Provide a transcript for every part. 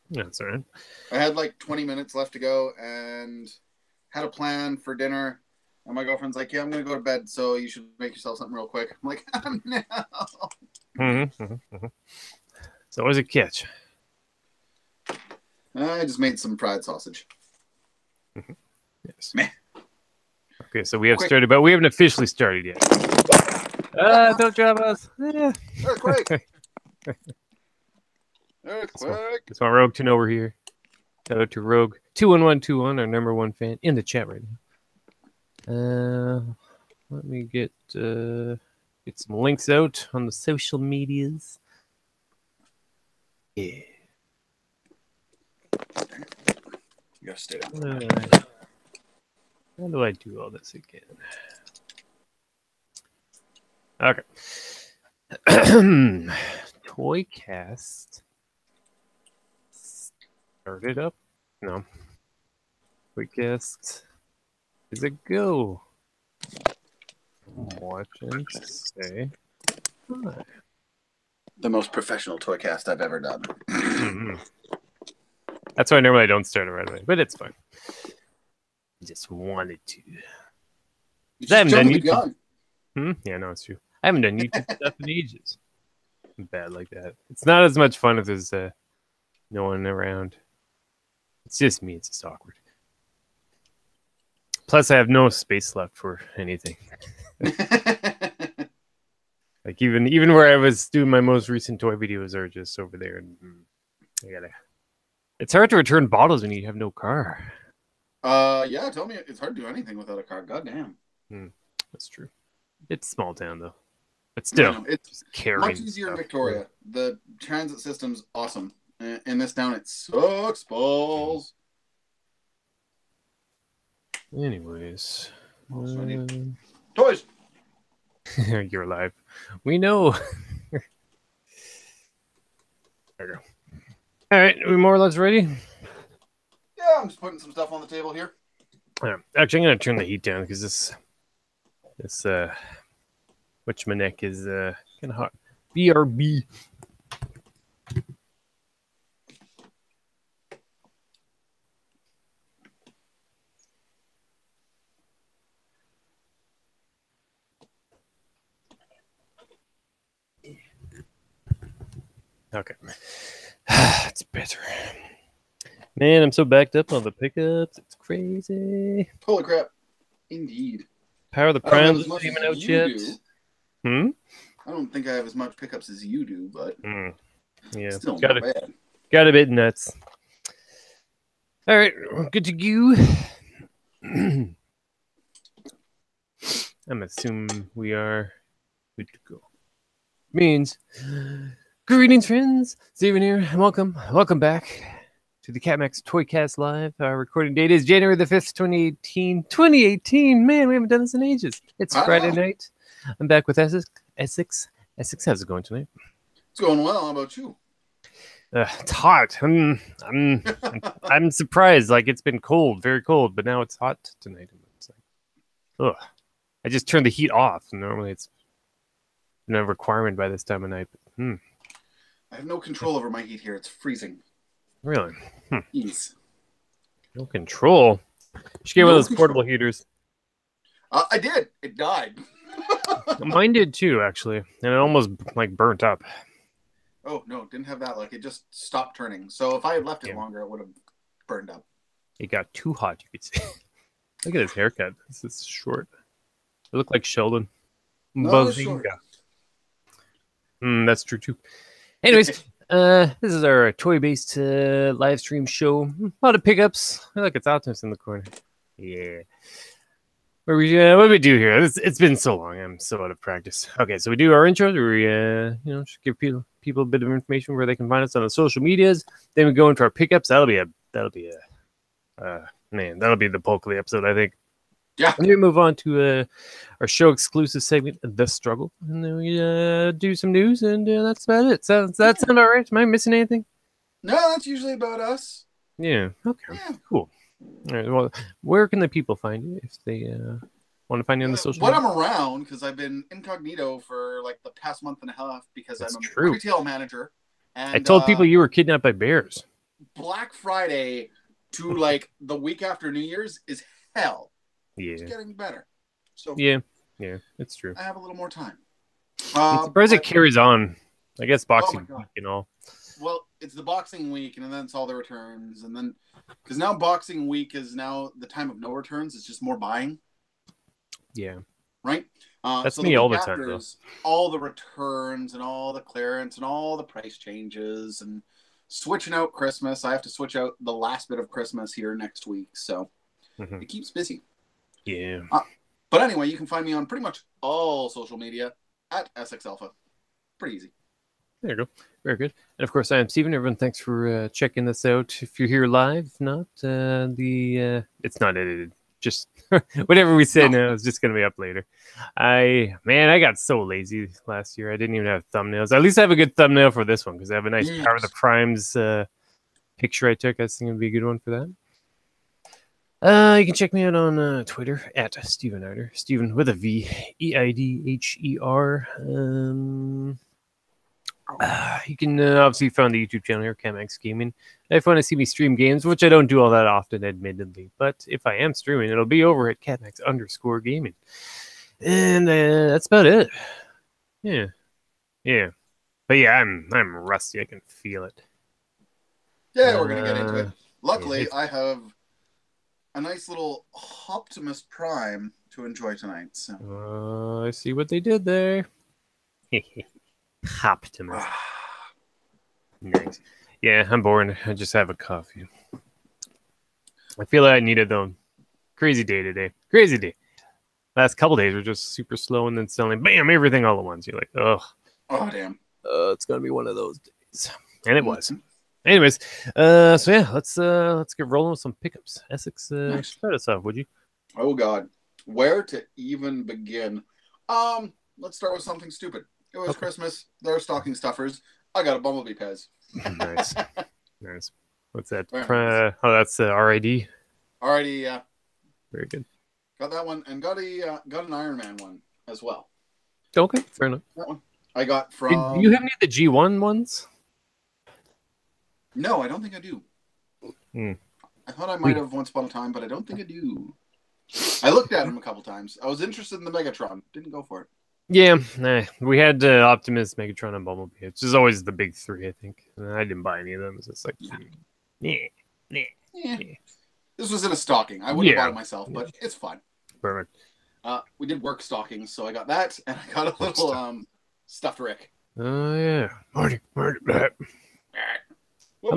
That's all right. I had like 20 minutes left to go and had a plan for dinner. And my girlfriend's like, yeah, I'm going to go to bed, so you should make yourself something real quick. I'm like, no. It's always a catch. I just made some fried sausage. Yes. Meh. Okay, so we have started, but we haven't officially started yet. Don't drop us. Earthquake. Just want Rogue to know we're here. Shout out to Rogue 21121, our #1 fan in the chat right now. Let me get some links out on the social medias. Yeah. You gotta stay down. How do I do all this again? Okay. TOYCAST started up? No. TOYCAST is a go. Watch and say hi. The most professional TOYCAST I've ever done. That's why normally I don't start it right away, but it's fine. I just wanted to. I haven't done YouTube. Yeah, no, it's true. I haven't done YouTube stuff in ages. I'm bad like that. It's not as much fun if there's no one around. It's just me. It's just awkward. Plus, I have no space left for anything. Like even where I was doing my most recent toy videos are just over there, and I gotta. It's hard to return bottles when you have no car. Yeah, tell me it's hard to do anything without a car. Goddamn. That's true. It's small town though, but still, it's much easier in Victoria. The transit system's awesome. In this town, it sucks balls. Anyways, toys. You're alive. We know. There you go. All right, are we more or less ready? Yeah, I'm just putting some stuff on the table here. Actually, I'm gonna turn the heat down because this whatchamaneck is kind of hot. BRB. Okay. It's better. Man, I'm so backed up on the pickups. It's crazy. Holy crap. Indeed. Power of the Primes isn't even out yet. I don't think I have as much pickups as you do, but yeah, still not bad. Got a bit nuts. All right, good to go. I'm assuming we are good to go. Means, greetings, friends. Steven here. Welcome back to the CAPMAX TOYCAST Live. Our recording date is January the 5th, 2018. 2018, man, we haven't done this in ages. It's Friday night. I'm back with Essex. Essex, how's it going tonight? It's going well. How about you? It's hot. I'm surprised. Like, it's been cold, very cold, but now it's hot tonight. It's like, ugh. I just turned the heat off. Normally, it's no requirement by this time of night. But, I have no control over my heat here. It's freezing. Really? Yes. No control. You should get one of those portable heaters. I did. It died. Mine did too, actually, and it almost like burnt up. Oh no, didn't have that. Like it just stopped turning. So if I had left it longer, it would have burned up. It got too hot, you could say. Look at his haircut. This is short. It looked like Sheldon. Bazinga. That's true too. Anyways. This is our toy-based live stream show. A lot of pickups. I like it's Optimus in the corner. Yeah. What do we do here? It's been so long. I'm so out of practice. Okay, so we do our intro. We just give people a bit of information where they can find us on the social medias. Then we go into our pickups. That'll be the bulk of the episode, I think. Yeah. And then we move on to our show exclusive segment, The Struggle. And then we do some news, and that's about it. So does that sound all right? Am I missing anything? No, that's usually about us. Yeah. Okay. Yeah. Cool. All right. Well, where can the people find you if they want to find you on the social media? I'm around, because I've been incognito for like the past month and a half because I'm a retail manager And I told people you were kidnapped by bears. Black Friday to like the week after New Year's is hell. Yeah. It's getting better. So Yeah, it's true. I have a little more time. I'm surprised it carries on. I guess Boxing God. Week and all. Well, it's the Boxing Week, and then it's all the returns, and then because now Boxing Week is now the time of no returns. It's just more buying. Yeah. Right. That's so me the all week the time, after though. is all the returns and all the clearance and all the price changes and switching out Christmas. I have to switch out the last bit of Christmas here next week, so it keeps busy. Yeah. But anyway, you can find me on pretty much all social media at Essex Alpha. Pretty easy. There you go. Very good. And of course, I am Steven. Everyone, thanks for checking this out. If you're here live, if not, it's not edited. Just whatever we say now is just going to be up later. I got so lazy last year. I didn't even have thumbnails. At least I have a good thumbnail for this one because I have a nice Power of the Primes picture I took. I think it would be a good one for that. You can check me out on Twitter at Steven Eider. Steven with a V, EIDHER. You can obviously find the YouTube channel here, CAPMAX Gaming. If you want to see me stream games, which I don't do all that often, admittedly, but if I am streaming, it'll be over at CAPMAX_gaming. And that's about it. Yeah. But yeah, I'm rusty. I can feel it. Yeah, we're gonna get into it. Luckily, I have a nice little Optimus Prime to enjoy tonight. So I see what they did there. Optimus. Nice. Yeah, I'm bored. I just have a coffee. I feel like I need it though. Crazy day today. Crazy day. Last couple days were just super slow, and then suddenly, bam, everything all at once. You're like, oh damn. It's gonna be one of those days, and it was. Anyways, so yeah, let's get rolling with some pickups. Essex, start us off, would you? Oh God, where to even begin? Let's start with something stupid. It was Christmas. There are stocking stuffers. I got a Bumblebee Pez. Nice. What's that? That's RID. RID, yeah. Very good. Got that one, and got an Iron Man one as well. Okay, fair enough. That one I got from. Do you have any of the G1 ones? No, I don't think I do. I thought I might have once upon a time, but I don't think I do. I looked at them a couple times. I was interested in the Megatron. Didn't go for it. Yeah, we had Optimus, Megatron, and Bumblebee. It's just always the big three, I think. I didn't buy any of them. It's just like, This was in a stocking. I wouldn't have bought it myself, but it's fine. Perfect. We did work stockings, so I got that, and I got a little stuffed Rick. Oh yeah, Marty. I'm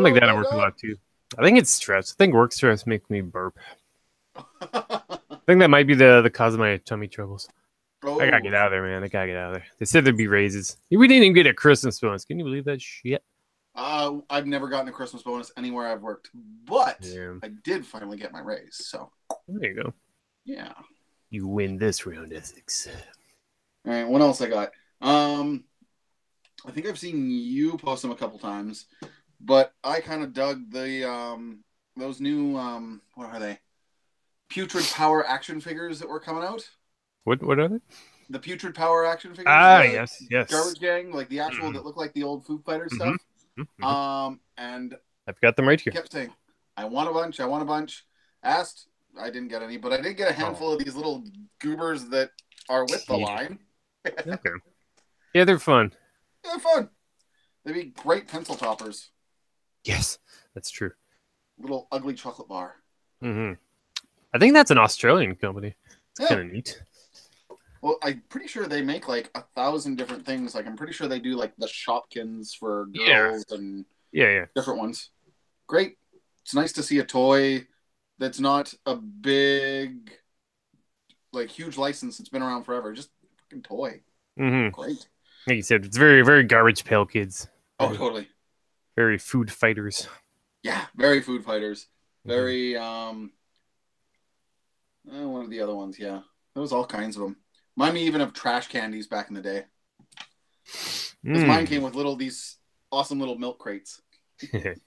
like that at work a lot too. I think it's stress. I think work stress makes me burp. I think that might be the cause of my tummy troubles. I gotta get out of there, man. I gotta get out of there. They said there'd be raises. We didn't even get a Christmas bonus. Can you believe that shit? I've never gotten a Christmas bonus anywhere I've worked, but I did finally get my raise. So there you go. Yeah, you win this round, Essex. All right, what else I got? I think I've seen you post them a couple times, but I kind of dug the those new what are they? Putrid Power action figures that were coming out. What are they? The Putrid Power action figures. Yes. Garbage Gang, like the actual that look like the old Foo Fighter stuff. And I've got them right here. Kept saying, I want a bunch. Asked, I didn't get any, but I did get a handful of these little goobers that are with the line. Okay. Yeah, they're fun. They're fun. They'd be great pencil toppers. Yes, that's true. Little ugly chocolate bar. I think that's an Australian company. It's kind of neat. Well, I'm pretty sure they make like 1,000 different things. Like, I'm pretty sure they do like the Shopkins for girls and different ones. Great. It's nice to see a toy that's not a big, like, huge license that's been around forever. Just a fucking toy. Great. Like you said, it's very, very Garbage Pail Kids. Oh, totally. Very food fighters. Yeah, very food fighters. Very, one of the other ones, yeah. There was all kinds of them. Remind me even of trash candies back in the day. Because mine came with these awesome little milk crates. Nice.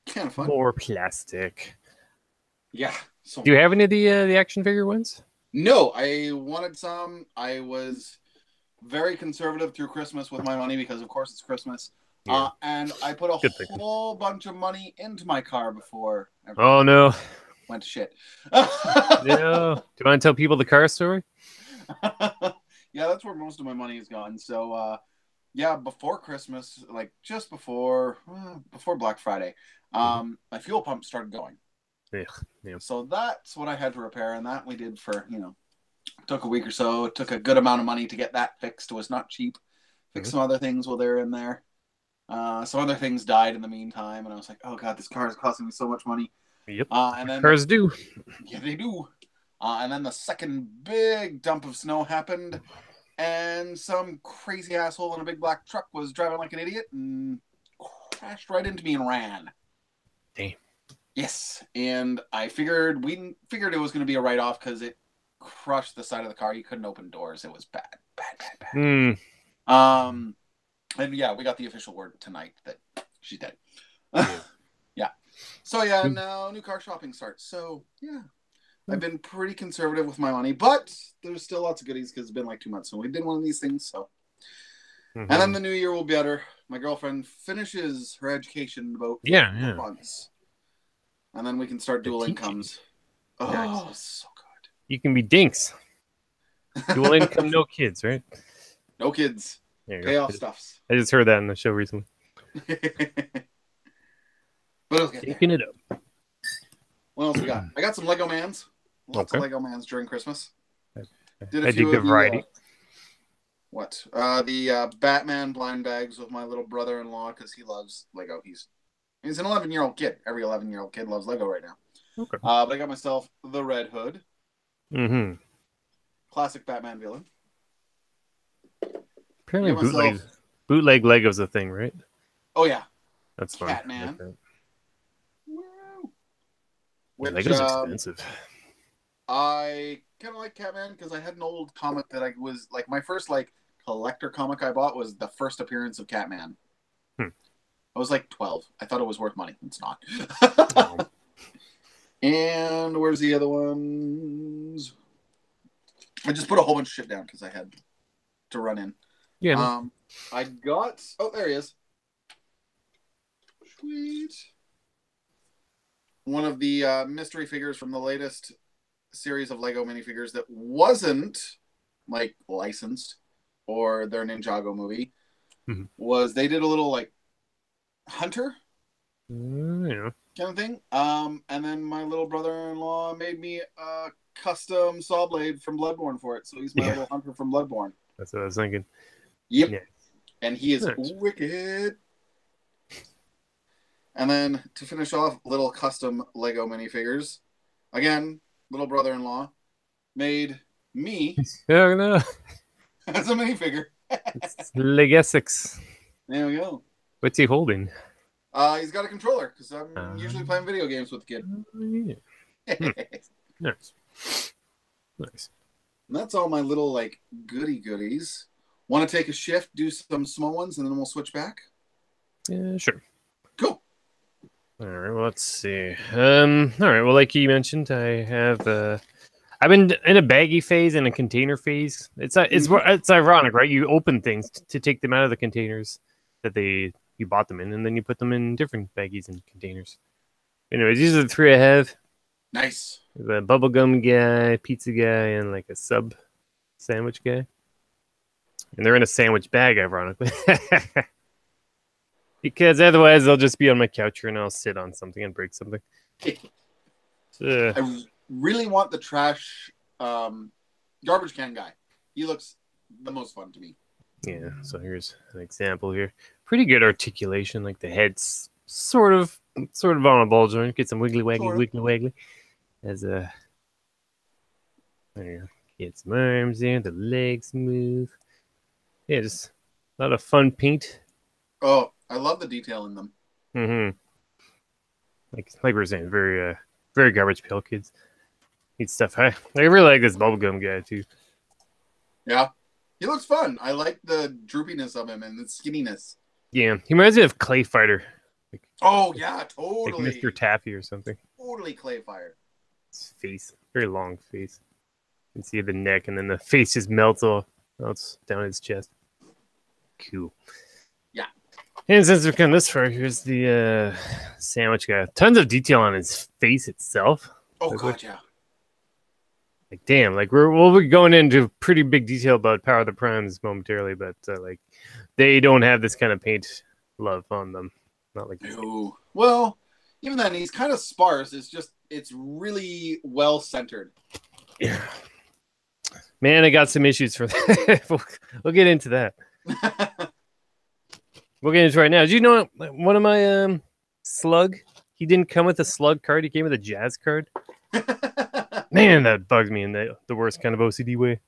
Kind of fun. More plastic. Yeah. Do you have any of the action figure ones? No, I wanted some. I was very conservative through Christmas with my money because, of course, it's Christmas. Yeah. And I put a whole bunch of money into my car before. Oh, no. Went to shit. No. Do you want to tell people the car story? Yeah, that's where most of my money is gone. So, yeah, before Christmas, like just before Black Friday, my fuel pump started going. Yeah. So that's what I had to repair, and that we did for, took a week or so. It took a good amount of money to get that fixed. It was not cheap. Fixed some other things while they were in there. Some other things died in the meantime, and I was like, oh god, this car is costing me so much money. Yep. And then cars do. Yeah, they do. And then the second big dump of snow happened, and some crazy asshole in a big black truck was driving like an idiot and crashed right into me and ran. Damn. Yes, and we figured it was going to be a write-off because it crushed the side of the car. You couldn't open doors. It was bad. And yeah, we got the official word tonight that she's dead. Yeah. So yeah, now new car shopping starts. So yeah, I've been pretty conservative with my money, but there's still lots of goodies because it's been like 2 months. So we did one of these things. So, and then the new year will be better. My girlfriend finishes her education in about 4 months, and then we can start dual incomes. Oh, nice. So good. You can be dinks. Dual income, no kids, right? No kids. Pay off stuffs. I just heard that on the show recently. But it'll get taking it up. What else we got? I got some Lego Mans. Lots of Lego Mans during Christmas. Did a few dig the variety. The Batman blind bags with my little brother-in-law because he loves Lego. He's an 11-year-old kid. Every 11-year-old kid loves Lego right now. Okay. But I got myself the Red Hood. Mm-hmm. Classic Batman villain. Apparently bootleg Lego's a thing, right? Oh yeah. That's fun. Catman. Lego's expensive. I kind of like Catman because I had an old comic that I was like my first collector comic I bought was the first appearance of Catman. I was like 12. I thought it was worth money. It's not. No. And where's the other ones? I just put a whole bunch of shit down because I had to run in. Yeah. I got. Oh, there he is. Sweet. One of the mystery figures from the latest series of Lego minifigures that wasn't licensed or their Ninjago movie was they did a little hunter kind of thing. And then my little brother-in-law made me a custom saw blade from Bloodborne for it. So he's my little hunter from Bloodborne. That's what I was thinking. Yep. Yeah. And he is wicked. And then to finish off, little custom Lego minifigures. Again, little brother-in-law made me as a minifigure. It's Essex. There we go. What's he holding? He's got a controller because I'm usually playing video games with the kid. Nice. And that's all my little goodies. Want to take a shift, do some small ones, and then we'll switch back? Yeah, sure. Cool. All right, well, let's see. All right, well, like you mentioned, I've been in a baggy phase and a container phase. It's ironic, right? You open things to take them out of the containers that you bought them in, and then you put them in different baggies and containers. Anyways, these are the three I have. Nice. The bubblegum guy, pizza guy, and a sub sandwich guy. And they're in a sandwich bag, ironically. Because otherwise they'll just be on my couch here and I'll sit on something and break something. I really want the trash garbage can guy. He looks the most fun to me. Yeah, so here's an example here. Pretty good articulation, the head's sort of on a ball joint. Get some wiggly waggly. As there you go. Get some arms there, the legs move. Yeah, just a lot of fun paint. Oh, I love the detail in them. Mm-hmm. Like we were saying, very very garbage pail kids. Neat stuff. I really like this bubblegum guy too. Yeah. He looks fun. I like the droopiness of him and the skinniness. Yeah. He reminds me of Clay Fighter. Yeah, totally. Like Mr. Taffy or something. Totally Clay Fighter. His face. Very long face. You can see the neck and then the face just melts off. Oh, it's down his chest. Cool. Yeah. And since we've come this far, here's the sandwich guy. Tons of detail on his face itself. Oh, like, God, yeah. Like, damn, like we'll be going into pretty big detail about Power of the Primes momentarily, but like they don't have this kind of paint love on them. Not like no. Well, even then, he's kind of sparse. It's really well centered. Yeah. Man, I got some issues for that. We'll get into that. We'll get into it right now. Did you know one of my slug? He didn't come with a slug card. He came with a jazz card. Man, that bugs me in the worst kind of OCD way.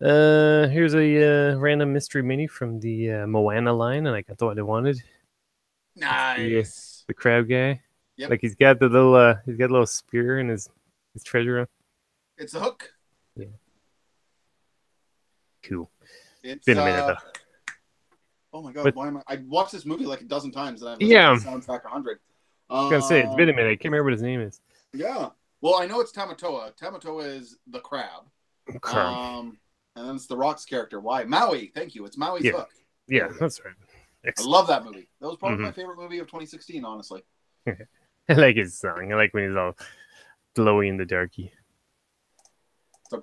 Here's a random mystery mini from the Moana line, and I got the one I wanted. Nice. The crab guy. Yep. Like he's got a little spear in his treasure. It's a hook. Yeah. Cool. It's been a minute though. Oh my God! I watched this movie like a dozen times, and I've listened to the soundtrack 100. I was gonna say it's been a minute. I can't remember what his name is. Yeah. Well, I know it's Tamatoa. Tamatoa is the crab. And then it's the Rock's character. Why? Maui. Thank you. It's Maui's hook. Yeah, that's right. I love that movie. That was probably my favorite movie of 2016, honestly. I like his song. I like when he's all glowy in the darky.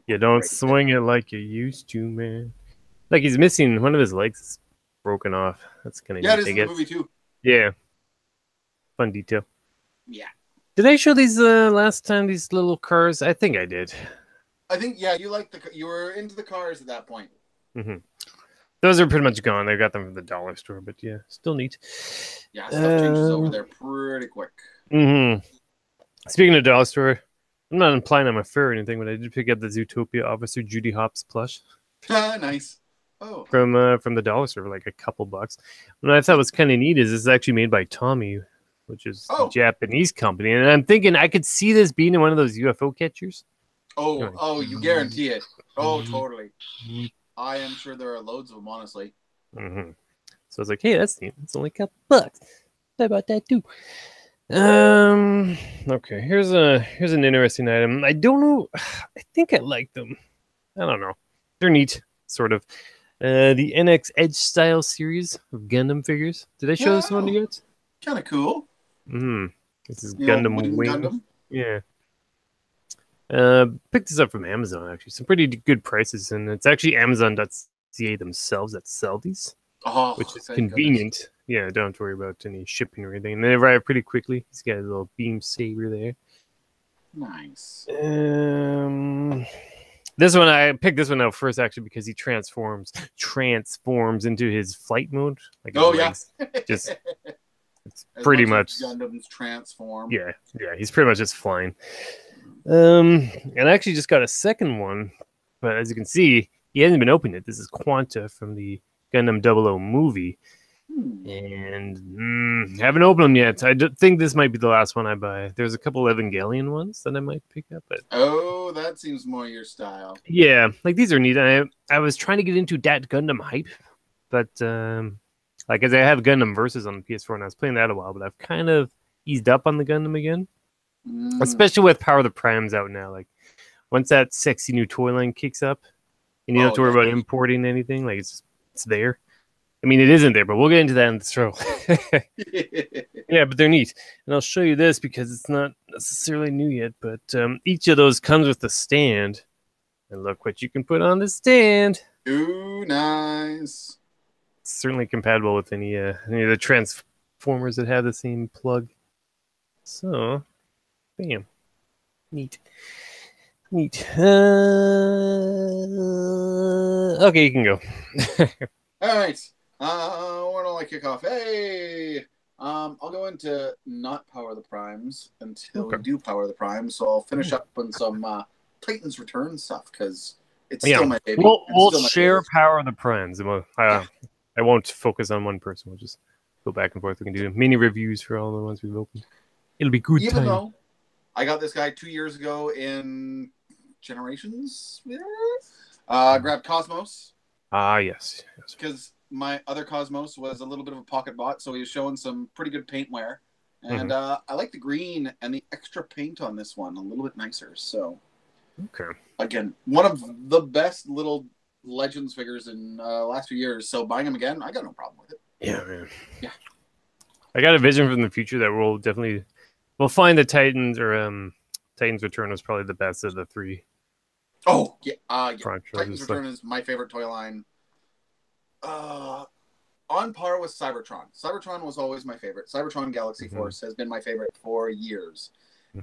You don't swing it like you used to, man. Like he's missing one of his legs. Is broken off. That's kind of neat. It is in the movie too. Yeah. Fun detail. Yeah. Did I show these last time? These little cars? I think I did. I think you were into the cars at that point. Mm-hmm. Those are pretty much gone. I got them from the dollar store, but yeah, still neat. Yeah, stuff changes over there pretty quick. Mm-hmm. Speaking of dollar store, I'm not implying I'm a fair or anything, but I did pick up the Zootopia Officer Judy Hopps plush. Nice. Oh. From the dollar store for like a couple bucks. What I thought was kind of neat is this is actually made by Tommy, which is a Japanese company, and I'm thinking I could see this being in one of those UFO catchers. Oh, you guarantee it. Oh, totally. I am sure there are loads of them, honestly. Mm-hmm. So I was like, hey, that's neat. It's only a couple bucks. How about that too? Okay, here's an interesting item. I don't know. I think I like them. I don't know. They're neat, sort of. The NX Edge style series of Gundam figures. Did I show this one to you guys? Kind of cool. This is Gundam Wing. Gundam? Yeah. Picked this up from Amazon, actually. Some pretty good prices, and it's actually Amazon.ca themselves that sell these, which is convenient. Goodness. Yeah, don't have to worry about any shipping or anything. And they arrive pretty quickly. He's got a little beam saber there. Nice. This one, I picked this one out first, actually, because he transforms into his flight mode. Like it's pretty much Gundams transform. Yeah, he's pretty much just flying. And I actually just got a second one, but as you can see, he hasn't been opened yet. This is Quanta from the Gundam 00 movie, and haven't opened them yet. I think this might be the last one I buy. There's a couple Evangelion ones that I might pick up, but that seems more your style. Yeah, like these are neat. I was trying to get into that Gundam hype, but like as I have Gundam Versus on the PS4 and I was playing that a while, but I've kind of eased up on the Gundam again. Especially with Power of the Primes out now. Like once that sexy new toy line kicks up, and you don't have to worry about importing anything. Like it's there. I mean, it isn't there, but we'll get into that in the show. Yeah, but they're neat, and I'll show you this because it's not necessarily new yet. But each of those comes with a stand, and look what you can put on the stand. Ooh, nice! It's certainly compatible with any of the Transformers that have the same plug. So. Bam. Neat. Okay, you can go. All right. Where do I kick off? Hey! I'll go into not Power the Primes until we do Power the Primes. So I'll finish up on some Titans Return stuff because it's still my baby. We'll share Power of the Primes. I won't focus on one person. We'll just go back and forth. We can do mini reviews for all the ones we've opened. It'll be good. Even though I got this guy 2 years ago in Generations. Grabbed Cosmos. Yes. Because my other Cosmos was a little bit of a pocket bot, so he was showing some pretty good paint wear. And I like the green and the extra paint on this one a little bit nicer. So, okay. Again, one of the best little Legends figures in last few years, so buying them again, I got no problem with it. Yeah, man. Yeah. I got a vision from the future that we'll find the Titans or Titans Return was probably the best of the three. Oh yeah, yeah. Titans Return is my favorite toy line. On par with Cybertron. Cybertron was always my favorite. Cybertron Galaxy Force has been my favorite for years,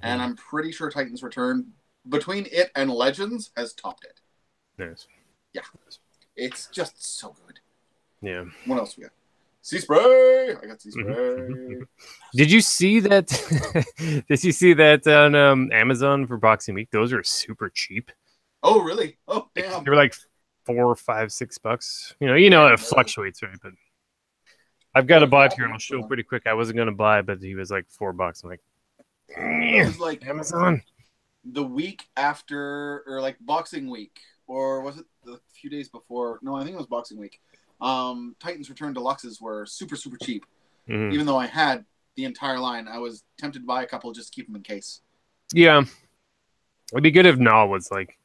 and I'm pretty sure Titans Return, between it and Legends, has topped it. Nice. Yeah, it's just so good. Yeah. What else we got? Sea Spray. I got Sea Spray. Did you see that? Did you see that on Amazon for Boxing Week? Those are super cheap. Oh, really? Oh, damn. They were like $4, $5, $6. You know, it fluctuates, right? But I've got a bot here, and I'll show pretty quick. I wasn't gonna buy, but he was like $4. I'm like, it was like Amazon. The week after, or like Boxing Week, or was it a few days before? No, I think it was Boxing Week. Titans Return Deluxes were super, super cheap. Even though I had the entire line, I was tempted to buy a couple just to keep them in case. Yeah, it'd be good if Gnaw was like,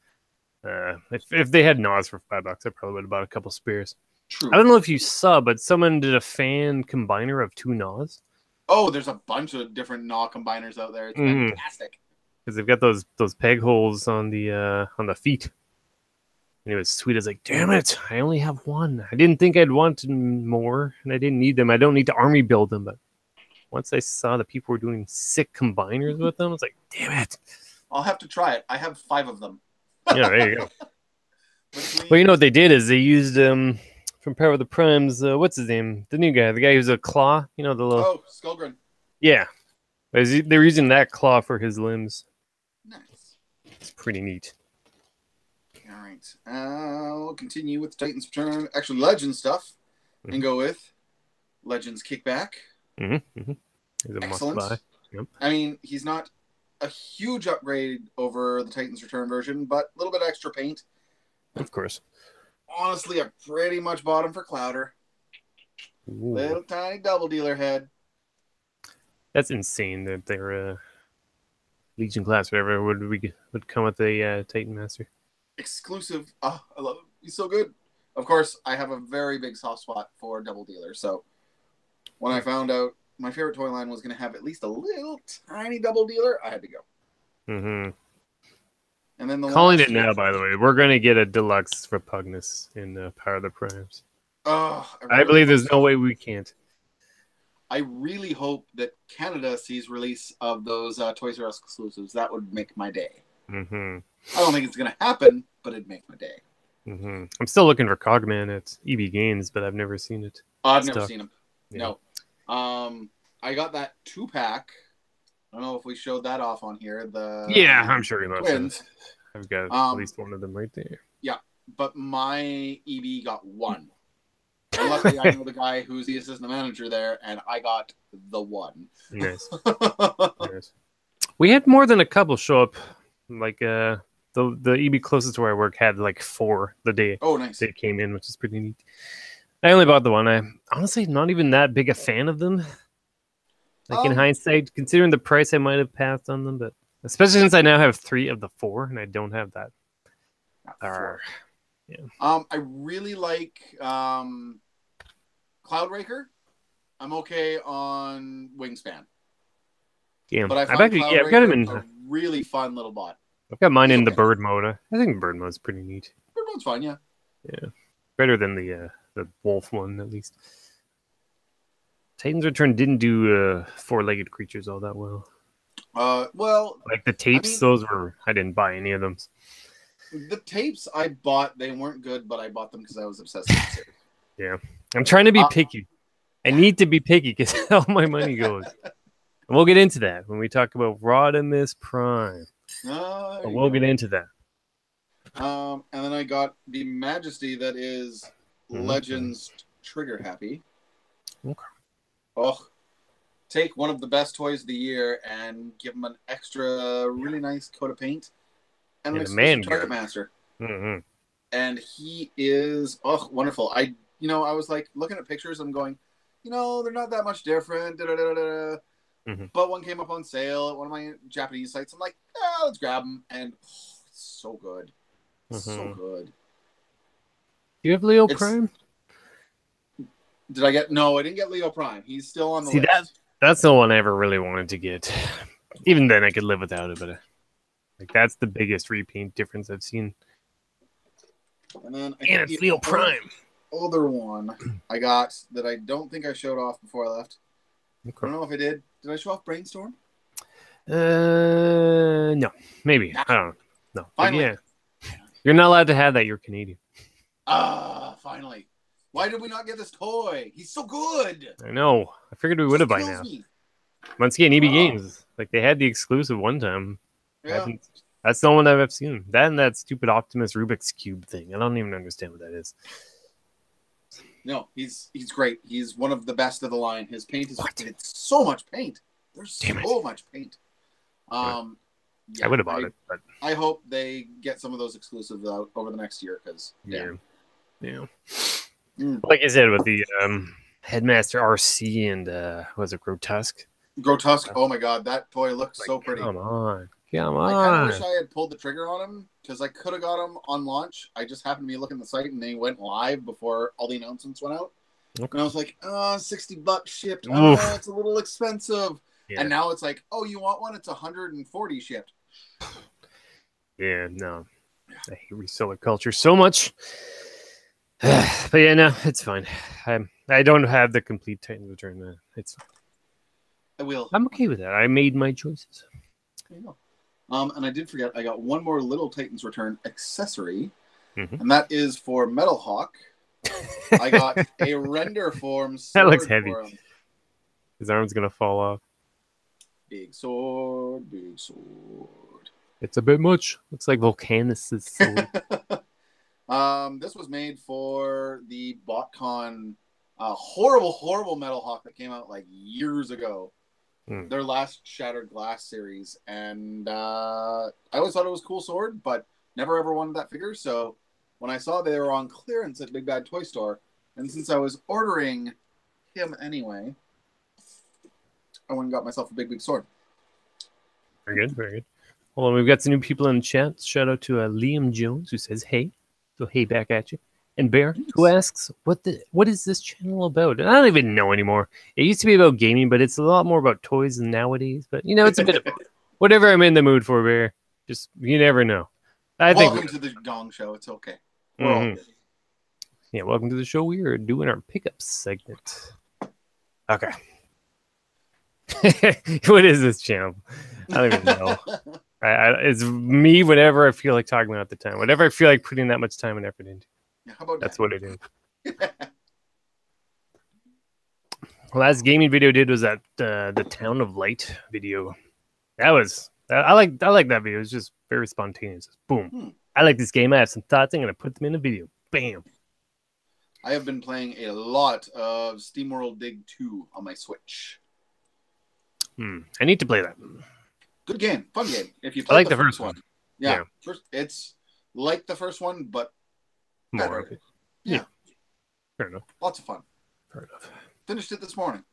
if they had Gnaws for $5, I probably would have bought a couple spears. True. I don't know if you saw, but someone did a fan combiner of 2 Gnaws. Oh, there's a bunch of different Gnaw combiners out there. It's fantastic. Because they've got those peg holes on the feet. And it was sweet. I was like, damn it, I only have one. I didn't think I'd want more, and I didn't need them. I don't need to army build them, but once I saw that people were doing sick combiners with them, I was like, damn it. I'll have to try it. I have 5 of them. Yeah, there you go. Well, you know what they did is they used from Power of the Primes, what's his name? The new guy, the guy who's a claw, you know, the little... Oh, Skullgrin. Yeah. They were using that claw for his limbs. Nice. It's pretty neat. All right. We'll continue with Titans Return, actually Legends stuff, and go with Legends Kickback. He's a excellent. Must buy. Yep. I mean, he's not a huge upgrade over the Titans Return version, but a little bit extra paint. Of course. Honestly, I pretty much bought him for Clouder. Ooh. Little tiny double dealer head. That's insane that their Legion class, whatever, would come with a Titan Master. Exclusive. Oh, I love him. He's so good. Of course, I have a very big soft spot for double dealer. So when I found out my favorite toy line was going to have at least a little tiny double dealer, I had to go. And then calling it now, by the way, we're going to get a deluxe Repugnus in Power of the Primes. Oh, I believe there's no way we can't. I really hope that Canada sees release of those Toys R Us exclusives. That would make my day. I don't think it's going to happen, but it'd make my day. I'm still looking for Cogman at EB Games, but I've never seen it. I've never seen him. Yeah. No. I got that 2-pack. I don't know if we showed that off on here. I'm sure you twins. I've got at least one of them right there. Yeah, but my EB got 1. And luckily, I know the guy who's the assistant manager there, and I got the 1. Nice. Nice. We had more than a couple show up. Like the EB closest to where I work had like 4 the day. Oh, nice. They came in, which is pretty neat. I only bought the one. I honestly not even that big a fan of them. Like in hindsight, considering the price, I might have passed on them, but especially since I now have 3 of the 4, and I don't have that. Yeah. I really like Cloudraker. I'm okay on Wingspan. Yeah, but I've got him in a really fun little bot. I've got mine in the bird mode. I think bird mode's pretty neat. Bird mode's fine, yeah. Yeah, better than the wolf one at least. Titans Return didn't do 4-legged creatures all that well. Well, like the tapes, those were I didn't buy any of them. The tapes I bought, they weren't good, but I bought them because I was obsessed with the series. Yeah, I'm trying to be picky. I need to be picky because all my money goes. And we'll get into that when we talk about Rodimus Prime. We'll get into that. And then I got the Majesty that is Legends Trigger Happy. Okay. Oh, take one of the best toys of the year and give them an extra really nice coat of paint and an exclusive target master. And he is wonderful. I was like looking at pictures and going, they're not that much different. But one came up on sale at one of my Japanese sites. I'm like, let's grab them, and it's so good, so good. you have Leo Prime? Did I get? No, I didn't get Leo Prime. He's still on the list. That's the one I ever really wanted to get. Even then, I could live without it, but like that's the biggest repaint difference I've seen. And then it's Leo Prime. Other one I got that I don't think I showed off before I left. Okay. I don't know if I did. Did I show off Brainstorm? No, maybe. I don't know. No, finally. Yeah, you're not allowed to have that. You're Canadian. Finally. Why did we not get this toy? He's so good. I know. I figured we would have by now. Once again, EB Games, like they had the exclusive one time. Yeah. That's the one I've seen. That and that stupid Optimus Rubik's Cube thing. I don't even understand what that is. No, he's great. He's one of the best of the line. His paint is it's so much paint. There's so much paint. Yeah, I would have bought it, but I hope they get some of those exclusives out over the next year because yeah. Like I said, with the Headmaster RC and was it Grotesque? Grotesque. Oh my god, that toy looks so pretty. Come on. I kind of wish I had pulled the trigger on him because I could have got him on launch. I just happened to be looking at the site and they went live before all the announcements went out. Okay. And I was like, $60 shipped. Oh, it's a little expensive. Yeah. And now it's like, oh, you want one? It's $140 shipped. Yeah, no. I hate reseller culture so much. But yeah, no, it's fine. I don't have the complete Titans return. It's fine. I will. I'm okay with that. I made my choices. There you go. And I did forget, I got one more Little Titans Return accessory, and that is for Metal Hawk. I got a render form sword. That looks heavy. His arm's going to fall off. Big sword, big sword. It's a bit much. Looks like Volcanus' sword. This was made for the BotCon horrible Metal Hawk that came out like years ago. Their last Shattered Glass series, and I always thought it was a cool sword, but never ever wanted that figure. So when I saw they were on clearance at Big Bad Toy Store, and since I was ordering him anyway, I went and got myself a big sword. Very good, very good. Hold on, we've got some new people in the chat. Shout out to Liam Jones, who says hey. So hey back at you. And Bear, who asks, what is this channel about? And I don't even know anymore. It used to be about gaming, but it's a lot more about toys than nowadays. But, you know, it's a bit of whatever I'm in the mood for, Bear. Just, you never know. Welcome to the Gong Show. It's okay. We're all good. Yeah, welcome to the show. We are doing our pickup segment. Okay. What is this channel? I don't even know. It's me, whatever I feel like talking about at the time. Whatever I feel like putting that much time and effort into. How about that's what it is. Last gaming video I did was that the Town of Light video. I like that video. It's just very spontaneous. Boom. I like this game. I have some thoughts. I'm gonna put them in a video. Bam. I have been playing a lot of SteamWorld Dig 2 on my Switch. I need to play that. Good game, fun game. If you play like the first one. Yeah. It's like the first one, but more of it. Yeah. Fair enough. Lots of fun. Fair enough. Finished it this morning.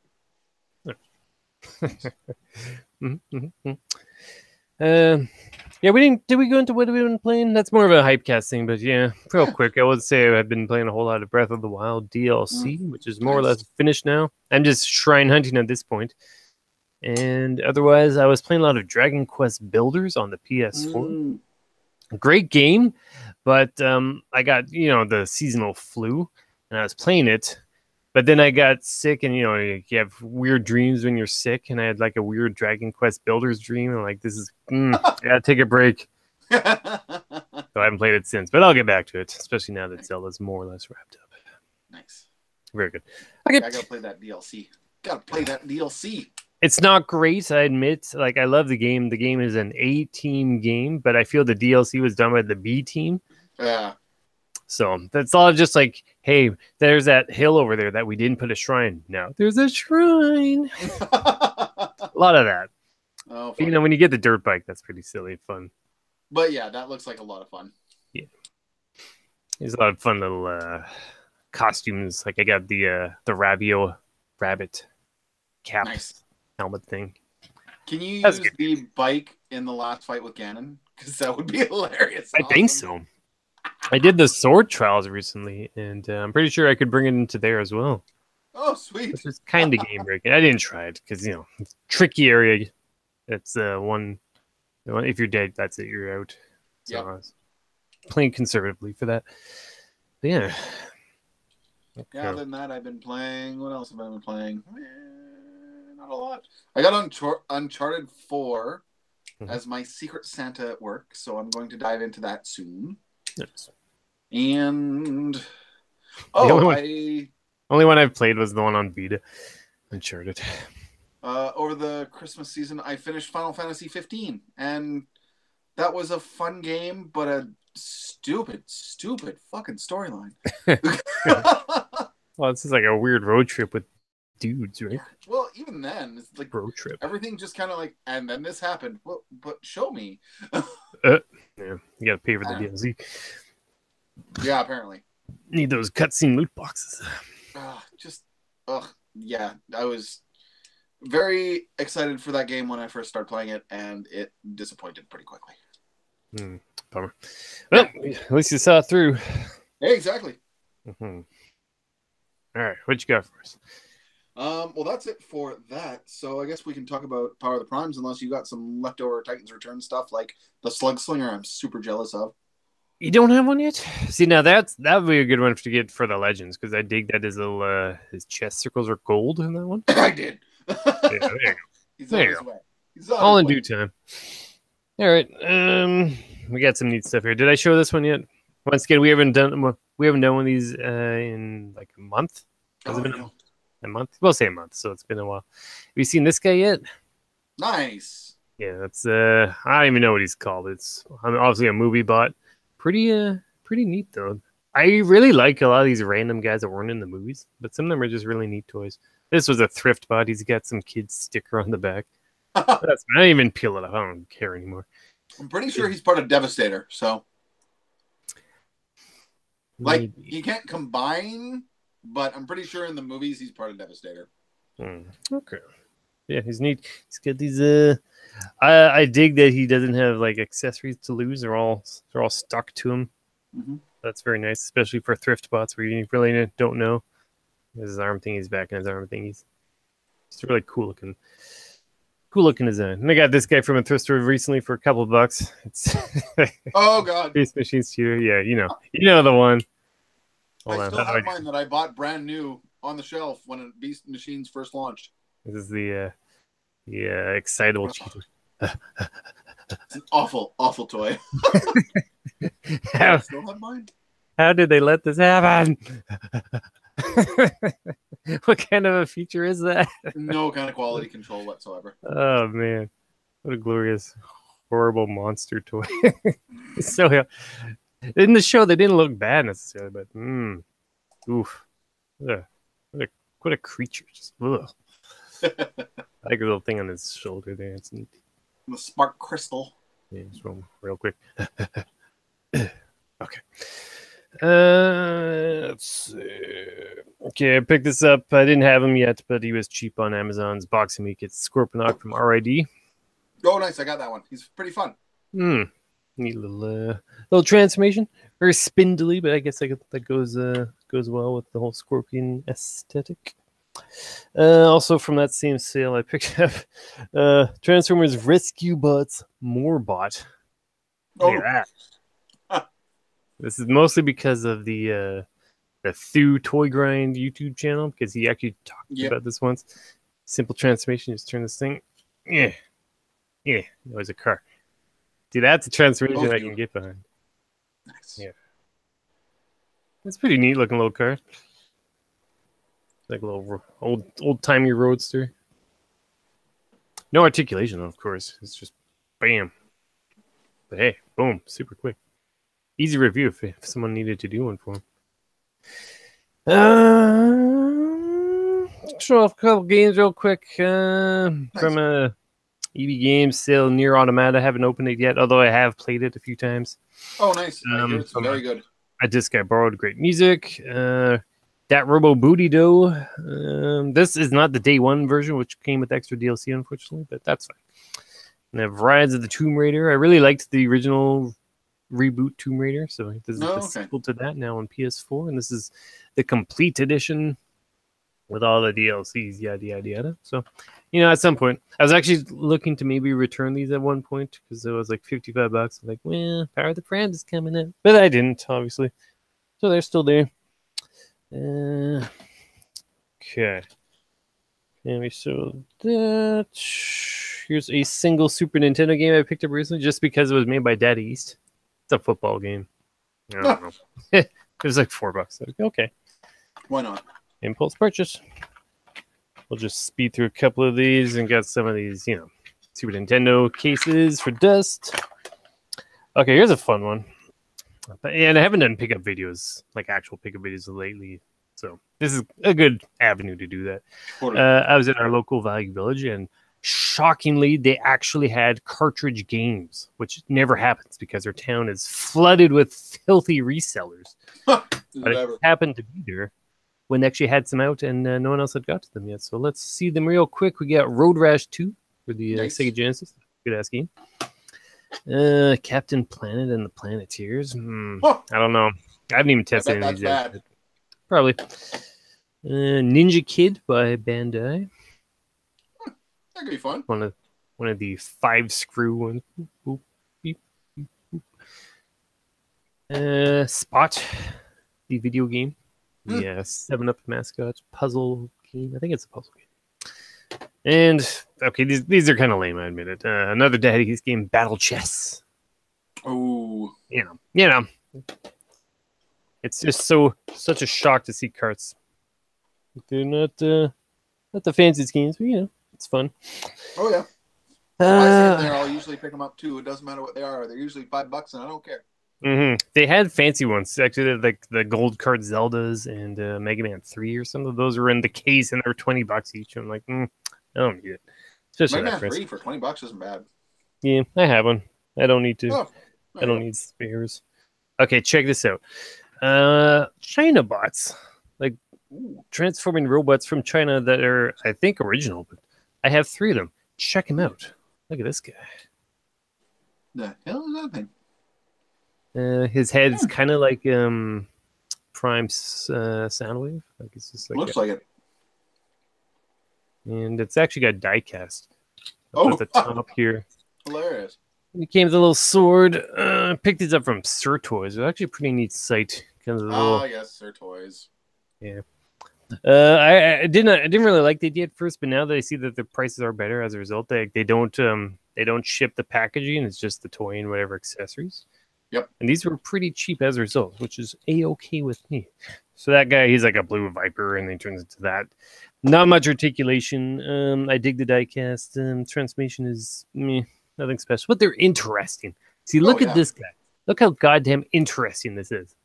Yeah, we didn't. Did we go into what we've been playing? That's more of a hype cast thing, but yeah, real quick, I would say I've been playing a whole lot of Breath of the Wild DLC, which is more or less finished now. I'm just shrine hunting at this point. And otherwise, I was playing a lot of Dragon Quest Builders on the PS4. Great game, but I got, the seasonal flu, and I was playing it, but then I got sick, and, you have weird dreams when you're sick, and I had, like, a weird Dragon Quest Builders dream, and, like, this is, I gotta take a break. So I haven't played it since, but I'll get back to it, especially now that Zelda's more or less wrapped up. Nice. Very good. Okay. I gotta play that DLC. It's not great, I admit. Like, I love the game. The game is an A-team game, but I feel the DLC was done by the B team. Yeah. So that's all just like, hey, there's that hill over there that we didn't put a shrine. Now there's a shrine. A lot of that. Oh, when you get the dirt bike, that's pretty silly fun. But yeah, that looks like a lot of fun. Yeah. There's a lot of fun little costumes. Like I got the Rabio rabbit cap. Nice. Helmet thing. Can you use the bike in the last fight with Ganon? Because that would be hilarious. I think so. I did the sword trials recently, and I'm pretty sure I could bring it into there as well. Oh, sweet. Which is kind of game breaking. I didn't try it because, you know, tricky area. It's one. If you're dead, that's it. You're out. So I was playing conservatively for that. But yeah. Okay. Other than that, I've been playing. What else have I been playing? Not a lot. I got Uncharted 4 as my Secret Santa at work, so I'm going to dive into that soon. Yes. And only one I've played was the one on Vita, Uncharted. Over the Christmas season, I finished Final Fantasy 15, and that was a fun game, but a stupid fucking storyline. Well, it's just like a weird road trip with dudes, right? Well, even then, it's like road trip. Everything just kind of like, and then this happened. Well, but show me. Yeah, you gotta pay for the DLC. Yeah, apparently. Need those cutscene loot boxes. Yeah, I was very excited for that game when I first started playing it, and it disappointed pretty quickly. Bummer. Well, at least you saw it through. Yeah, exactly. All right, what you got for us? Well, that's it for that. So I guess we can talk about Power of the Primes, unless you got some leftover Titans Return stuff like the Slug Slinger. I'm super jealous of. You don't have one yet? See, now that would be a good one to get for the Legends, because I dig that his little his chest circles are gold in that one. I did. Yeah, there you go. He's on his way. He's on all his in way. due time. All right, we got some neat stuff here. Did I show this one yet? Once again, we haven't done one of these in like a month. Has it been a month? We'll say a month, so it's been a while. Have you seen this guy yet? Nice. Yeah, that's I don't even know what he's called. It's obviously a movie bot. Pretty neat though. I really like a lot of these random guys that weren't in the movies, but some of them are just really neat toys. This was a thrift bot. He's got some kid's sticker on the back. I don't even peel it up. I don't care anymore. I'm pretty sure he's part of Devastator, so like he can't combine, but I'm pretty sure in the movies he's part of Devastator. Okay. Yeah, he's neat. He's got these I dig that he doesn't have like accessories to lose. They're all stuck to him. That's very nice, especially for thrift bots where you really don't know. His arm thingy's back and his arm thingy's. It's really cool looking design. And I got this guy from a thrift store recently for a couple of bucks. It's oh god, Beast Machines Tutor. Yeah, you know the one. I still have mine that I bought brand new on the shelf when Beast Machines first launched. This is the excitable cheater. It's an awful toy. I still have mine. How did they let this happen? What kind of a feature is that? No kind of quality control whatsoever. Oh man, what a glorious, horrible monster toy! So in the show they didn't look bad necessarily, but oof, what a creature! Just ugh. I like a little thing on his shoulder there. It's neat. The spark crystal. Yeah, just real quick. Okay. Let's see. Okay, I picked this up. I didn't have him yet, but he was cheap on Amazon's Boxing Week. It's Scorponok from RID. Oh, nice! I got that one. He's pretty fun. Neat little transformation. Very spindly, but I guess that goes well with the whole Scorpion aesthetic. Also from that same sale, I picked up Transformers Rescue Bots Moorbot. Look at that. This is mostly because of the Thew Toy Grind YouTube channel, because he actually talked about this once. Simple transformation, just turn this thing. Yeah. That was a car. Dude, that's a transformation I can get behind. Nice. Yeah. It's a pretty neat looking little car. Like a little old-timey roadster. No articulation, of course. It's just bam. But hey, boom, super quick. Easy review if someone needed to do one for him. Show off a couple games real quick from a EB Games sale, Near Automata. I haven't opened it yet, although I have played it a few times. Oh, nice. It's very good. A disc I borrowed, great music. That Robo Booty Dough. This is not the day one version, which came with extra DLC, unfortunately, but that's fine. And I have Rise of the Tomb Raider. I really liked the original reboot Tomb Raider. So this is the sequel to that now on PS4, and this is the complete edition with all the DLCs, yada yada yada. So, you know, at some point, I was actually looking to maybe return these at one point because it was like $55. I'm like, well, Power of the Brand is coming in, but I didn't, obviously. So they're still there. Okay. And we saw that. Here's a single Super Nintendo game I picked up recently just because it was made by Dad East. It's a football game. I don't know. It was like $4. Like, okay. Why not? Impulse purchase. We'll just speed through a couple of these and got some of these, you know, Super Nintendo cases for dust. Okay, here's a fun one. And I haven't done pickup videos, like actual pickup videos lately. So this is a good avenue to do that. I was at our local Value Village, and shockingly, they actually had cartridge games, which never happens because their town is flooded with filthy resellers. But it happened to be there when they actually had some out, and no one else had got to them yet. So let's see them real quick. We got Road Rash 2 for the Sega Genesis. Good ass game. Captain Planet and the Planeteers. I don't know. I haven't even tested any of these yet. Probably. Ninja Kid by Bandai. That could be fun. One of the 5-screw ones. Boop, beep, beep, boop. Spot, the video game. The 7-Up mascot puzzle game. I think it's a puzzle game. And okay, these are kind of lame, I admit it. Another Daddy's game, Battle Chess. Oh, you know, it's just such a shock to see carts. They're not the fanciest games, but you know, it's fun. Oh yeah. I say there, I'll usually pick them up too. It doesn't matter what they are. They're usually $5, and I don't care. They had fancy ones actually, like the gold card Zeldas and Mega Man 3 or something. Those were in the case, and they were $20 each. I'm like, I don't need it. Mega Man 3 for $20 isn't bad. Yeah, I have one. I don't need to. I don't need spares. Okay, check this out. China bots, like transforming robots from China that are, I think, original. But I have 3 of them. Check them out. Look at this guy. The hell is that thing? His head's kind of like Prime's Soundwave. Like it's just like looks like it. And it's actually got die cast. Put the top here. Hilarious. And it came with a little sword. Picked these up from Sir Toys. It's actually a pretty neat site. Yes, Sir Toys. Yeah. I didn't really like the idea at first, but now that I see that the prices are better as a result, they don't ship the packaging. It's just the toy and whatever accessories. Yep. And these were pretty cheap as a result, which is a-okay with me. So that guy, he's like a blue Viper, and then he turns into that. Not much articulation. I dig the diecast. Transformation is nothing special, but they're interesting. See, look at this guy. Look how goddamn interesting this is.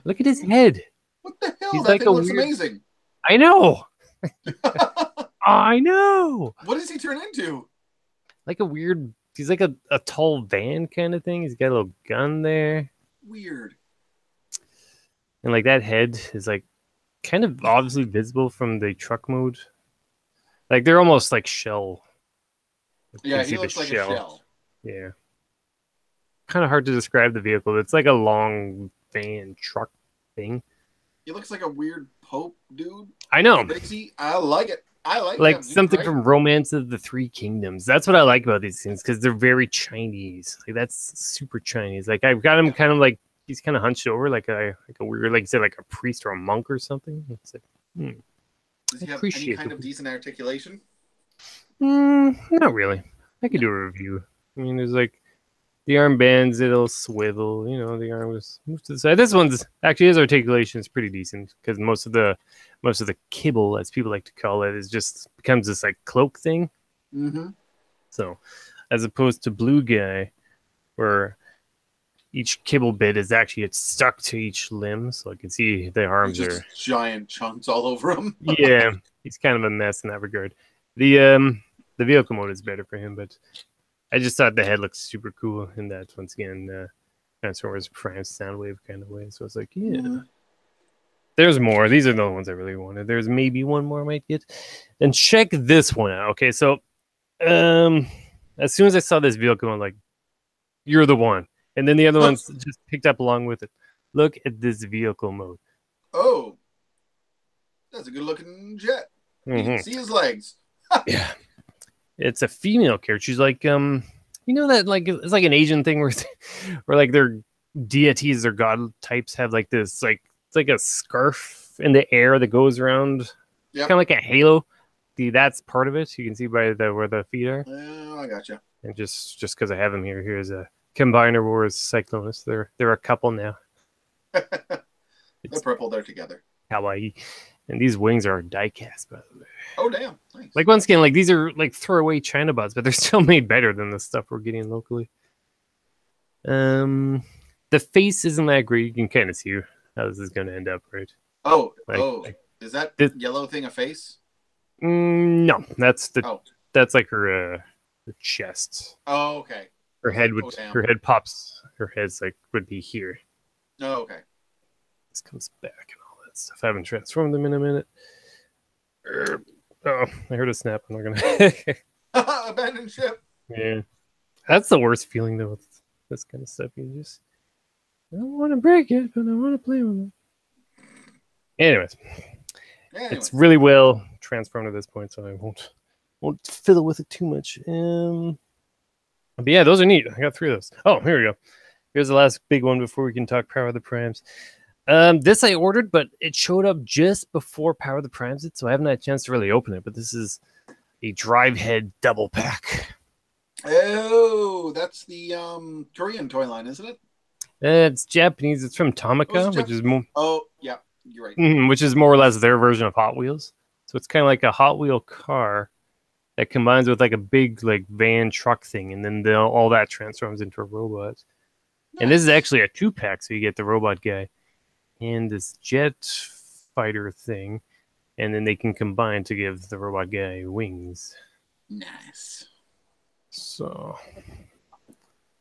Look at his head. What the hell? He's that thing looks amazing. I know. I know. What does he turn into? Like a weird... He's like a tall van kind of thing. He's got a little gun there. Weird. And like that head is like kind of obviously visible from the truck mode. Like they're almost like shell. Yeah, he looks like a shell. Yeah. Kind of hard to describe the vehicle. It's like a long van truck thing. He looks like a weird Pope dude. I know. Crazy. I like it. I like something from Romance of the Three Kingdoms. That's what I like about these things because they're very Chinese. Like that's super Chinese. Like I've got him kind of like he's kind of hunched over like a weird, like you said, like a priest or a monk or something. It's like, Does he have any kind of decent articulation? Not really. I could do a review. I mean, there's like the armbands, it'll swivel. You know, the arm was moved to the side. This one's actually his articulation is pretty decent because most of the kibble, as people like to call it, is just becomes this like cloak thing. So, as opposed to Blue Guy, where each kibble bit is actually it's stuck to each limb, so I can see the arms are giant chunks all over him. Yeah, he's kind of a mess in that regard. The vehicle mode is better for him, but I just thought the head looked super cool in that once again Transformers Prime Soundwave kind of way. So I was like, there's more. These are the ones I really wanted. There's maybe one more I might get. And check this one out. Okay, so as soon as I saw this vehicle, I'm like, you're the one. And then the other one's just picked up along with it. Look at this vehicle mode. Oh, that's a good looking jet. You can see his legs. Yeah, it's a female character. She's like, you know that like it's like an Asian thing where like their deities or god types have like this like it's like a scarf in the air that goes around, kind of like a halo. That's part of it. You can see by where the feet are. Oh, I gotcha. And just because I have them here, here's a Combiner Wars Cyclonus. They're a couple now. They're purple. They're together. Kawaii. And these wings are die-cast, by the way. Oh, damn. Nice. Like, once again, like, these are, like, throwaway China bots, but they're still made better than the stuff we're getting locally. The face isn't that great. You can kind of see how this is going to end up, right? Oh, is that yellow thing a face? No, that's like her chest. Oh, okay. Her head pops. Her head's like would be here. Oh, okay. This comes back and all that stuff. I haven't transformed them in a minute. Oh, I heard a snap. I'm not gonna abandon ship. Yeah, that's the worst feeling though with this kind of stuff. You just I don't want to break it, but I want to play with it. Anyways, it's really well transformed at this point, so I won't fiddle with it too much. But yeah, those are neat. I got 3 of those. Oh, here we go. Here's the last big one before we can talk Power of the Primes. This I ordered, but it showed up just before Power of the Primes, so I haven't had a chance to really open it. But this is a Drive Head double pack. Oh, that's the Korean toy line, isn't it? It's Japanese. It's from Tomica, which is more. Oh, yeah, you're right. Which is more or less their version of Hot Wheels. So it's kind of like a Hot Wheel car that combines with like a big like van truck thing, and then all that transforms into a robot. Nice. And this is actually a 2-pack, so you get the robot guy and this jet fighter thing, and then they can combine to give the robot guy wings. Nice. So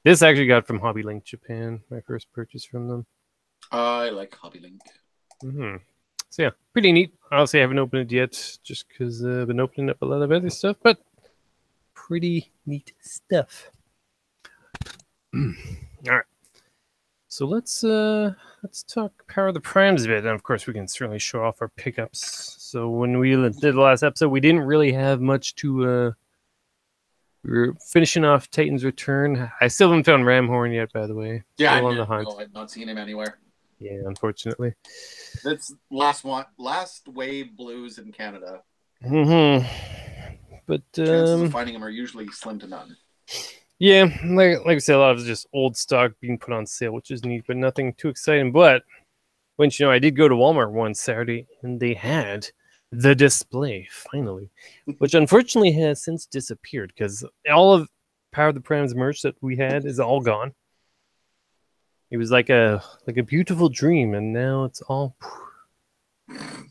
this actually got from Hobby Link Japan, my first purchase from them. I like Hobby Link. So yeah, pretty neat. Honestly, I haven't opened it yet, just because I've been opening up a lot of other stuff, but pretty neat stuff. All right. So let's talk Power of the Primes a bit, and of course we can certainly show off our pickups. So when we did the last episode, we didn't really have much to. We were finishing off Titan's Return. I still haven't found Ramhorn yet, by the way. Yeah, still on the hunt. No, I've not seen him anywhere. Yeah, unfortunately. That's last wave blues in Canada. But chances of finding them are usually slim to none. Yeah, like I said, a lot of just old stock being put on sale, which is neat, but nothing too exciting. But once you know, I did go to Walmart one Saturday, and they had the display finally, which unfortunately has since disappeared because all of Power of the Primes merch that we had is all gone. It was like a beautiful dream, and now it's all.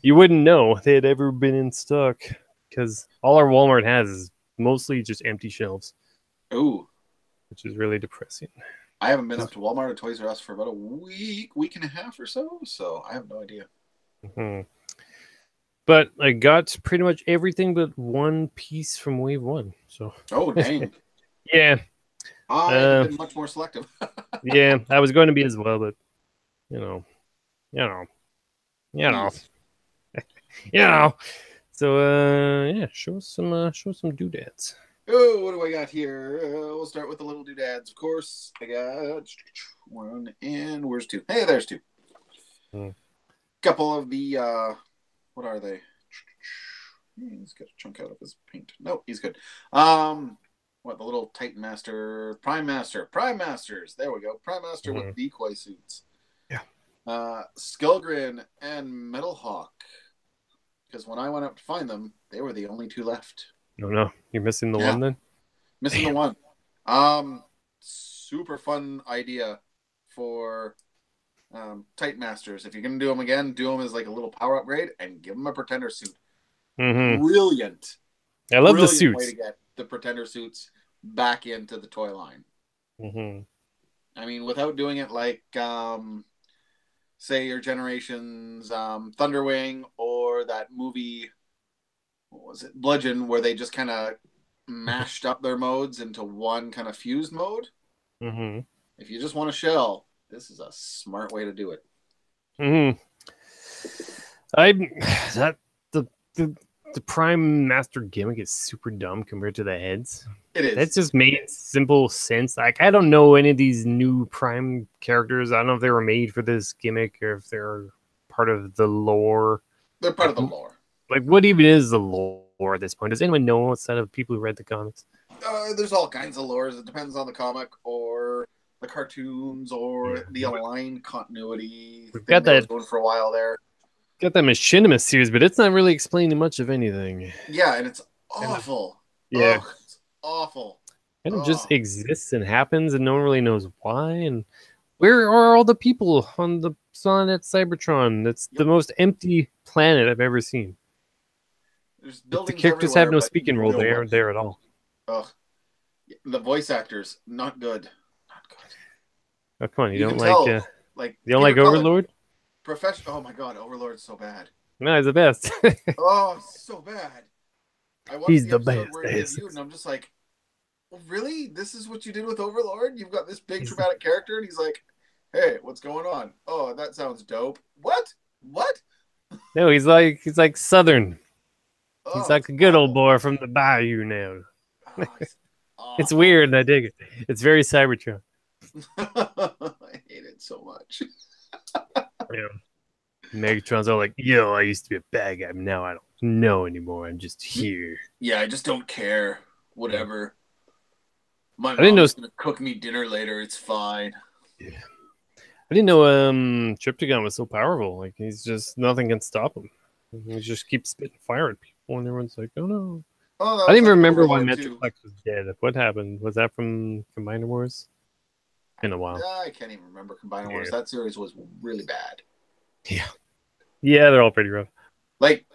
You wouldn't know they had ever been in stock because all our Walmart has is mostly just empty shelves. Ooh. Which is really depressing. I haven't been up to Walmart or Toys R Us for about a week and a half or so I have no idea. But I got pretty much everything but one piece from Wave 1. So. Oh, dang. Yeah. I've been much more selective. Yeah, I was going to be as well, but you know. So yeah, show some doodads. Oh, what do I got here? We'll start with the little doodads, of course. I got 1, and where's 2? Hey, there's 2. Couple of the what are they? He's got a chunk out of his paint. No, he's good. What, the little Titan Master, Prime Masters. There we go. Prime Master with decoy suits. Yeah. Skullgrin and Metal Hawk. Because when I went up to find them, they were the only 2 left. No, you're missing the one then? Missing the one. Super fun idea for Titan Masters. If you're going to do them again, do them as like a little power upgrade and give them a Pretender suit. Brilliant. I love the suits. Way to get the Pretender suits back into the toy line. I mean, without doing it like, say, your Generations Thunderwing or that movie, what was it, Bludgeon, where they just kind of mashed up their modes into one kind of fused mode. If you just want a shell, this is a smart way to do it. Mm-hmm. The Prime Master gimmick is super dumb compared to the heads. It is. That's just made simple sense. Like, I don't know any of these new Prime characters. I don't know if they were made for this gimmick or if they're part of the lore. They're part of the lore. Like, what even is the lore at this point? Does anyone know outside of people who read the comics? There's all kinds of lores. It depends on the comic or the cartoons or the aligned continuity. We've got that going for a while there. Got that Machinima series, but it's not really explaining much of anything. Yeah, and it's awful. Yeah. Oh, it's awful. And it just exists and happens, and no one really knows why. And where are all the people on the planet Cybertron? That's the most empty planet I've ever seen. The characters have no speaking role. They aren't there at all. Ugh. The voice actors, not good. Not good. Oh, come on. You don't like you don't like Overlord? Oh my god, Overlord's so bad. No, he's the best. Oh, so bad. He's the best. Where he debuted, and I'm just like, well, really? This is what you did with Overlord? You've got this big dramatic character, and he's like, hey, what's going on? Oh, that sounds dope. What? No, he's like Southern. He's like a good old boy from the bayou now. It's weird. I dig it. It's very Cybertron. I hate it so much. Yeah. Megatron's all like, yo, I used to be a bad guy, but now I don't know anymore. I'm just here. Yeah, I just don't care. Whatever. My mom's gonna cook me dinner later. It's fine. Yeah. I didn't know Triptychon was so powerful. Like, he's just, nothing can stop him. He just keeps spitting fire at people, and everyone's like, oh no. I didn't even remember why Metroplex was dead. What happened? Was that from Combiner Wars? In a while. I can't even remember Combiner Wars. That series was really bad. Yeah. Yeah, they're all pretty rough. Like,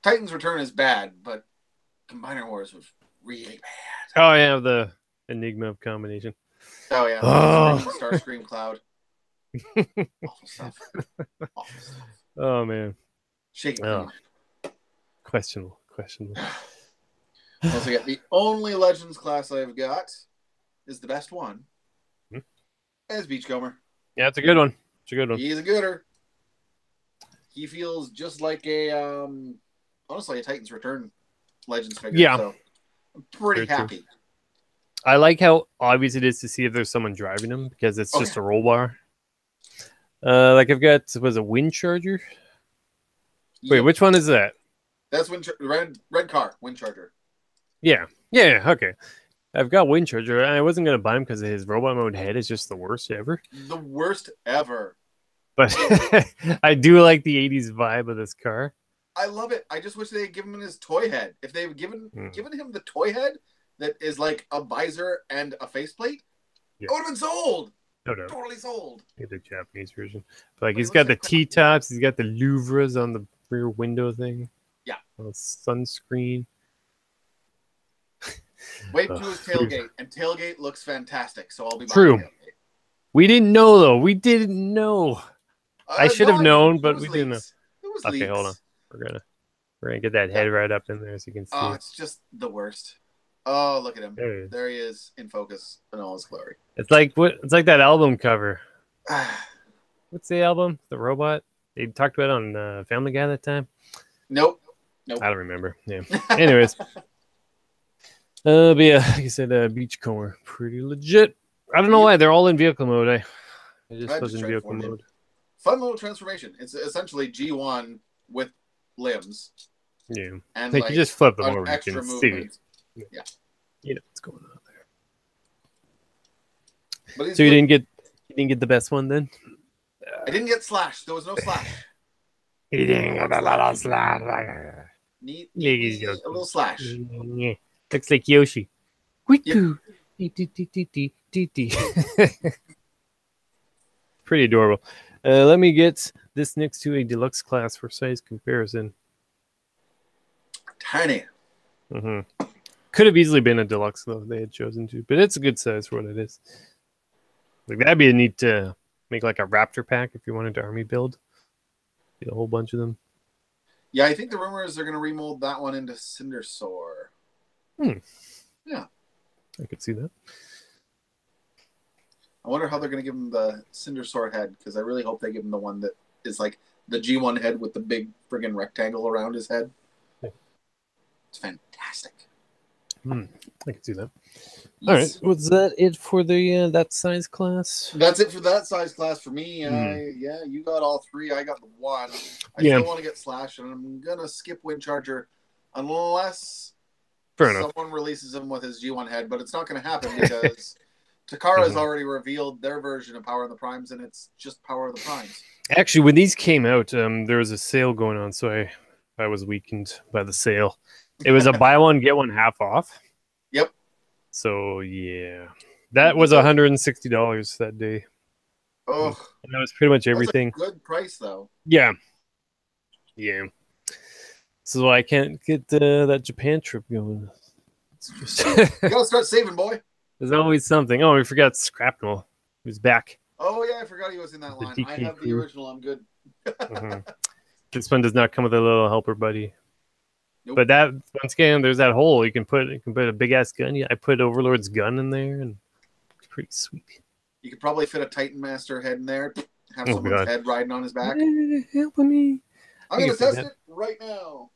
Titan's Return is bad, but Combiner Wars was really bad. Oh, yeah, the Enigma of combination. Oh, yeah. Oh. Starscream Cloud. Awful stuff. Awful stuff. Oh, man. Shaking. Oh. Questionable. Also, the only Legends class I've got is the best one. As Beachcomber. Yeah, it's a good one. He's a gooder. He feels just like honestly, a Titan's Return Legends figure. Yeah. So I'm pretty happy. True. I like how obvious it is to see if there's someone driving him because it's just a roll bar. Like I've got, was a Wind Charger? Wait, which one is that? That's red car, Wind Charger. Yeah, okay. I've got Wind Charger, and I wasn't going to buy him because his robot mode head is just the worst ever. The worst ever. But I do like the 80s vibe of this car. I love it. I just wish they had given him his toy head. If they had given him the toy head that is like a visor and a faceplate, I would have been sold. No. Totally sold. The Japanese version. But like, he's got the T-tops. He's got the louvres on the rear window thing. Yeah. On the sunscreen. Wait to his tailgate, and tailgate looks fantastic. So I'll be true. We didn't know though. We didn't know. I should have known, but we didn't know. Okay, leaks. Hold on. We're gonna get that head right up in there so you can see. Oh, it's just the worst. Oh, look at him. There he is in focus in all his glory. It's like that album cover. What's the album? The Robot? They talked about it on Family Guy that time. Nope. I don't remember. Yeah. Anyways. But yeah, like I said, Beachcomber, pretty legit. I don't know why they're all in vehicle mode. I just was in vehicle mode. Fun little transformation. It's essentially G1 with limbs. Yeah, and like you just flip them over. Extra movement. Yeah, you know what's going on there. But so you didn't get the best one then? I didn't get Slash. There was no Slash. You didn't get a little Slash. Need a little Slash. Yeah. Looks like Yoshi. Yep. Pretty adorable. Let me get this next to a deluxe class for size comparison. Tiny. Could have easily been a deluxe though if they had chosen to, but it's a good size for what it is. Like that'd be a neat to make like a Raptor pack if you wanted to army build. Get a whole bunch of them. Yeah, I think the rumor is they're going to remold that one into Cindersaur. Yeah, I could see that. I wonder how they're going to give him the Cindersaur head, because I really hope they give him the one that is like the G1 head with the big friggin' rectangle around his head. It's fantastic. I can see that. Yes. All right, was that it for the that size class? That's it for that size class for me. Yeah, you got all three. I got the one. I still want to get Slash, and I'm gonna skip Windcharger unless someone releases him with his G1 head. But it's not going to happen because Takara has already revealed their version of Power of the Primes, and it's just Power of the Primes. Actually, when these came out, there was a sale going on, so I was weakened by the sale. It was a buy one get one half off. Yep. So yeah, that was $160 that day. Oh, and that was pretty much everything. That's a good price, though. Yeah. So I can't get that Japan trip going. It's just you gotta start saving, boy. There's always something. Oh, we forgot Scrapnel. Who's back? Oh yeah, I forgot he was in that line. I have the original. I'm good. This one does not come with a little helper buddy. Nope. But that once again, there's that hole. You can put a big ass gun. I put Overlord's gun in there, and it's pretty sweet. You could probably fit a Titan Master head in there. Have someone's head riding on his back. Help me! I'm gonna test it right now.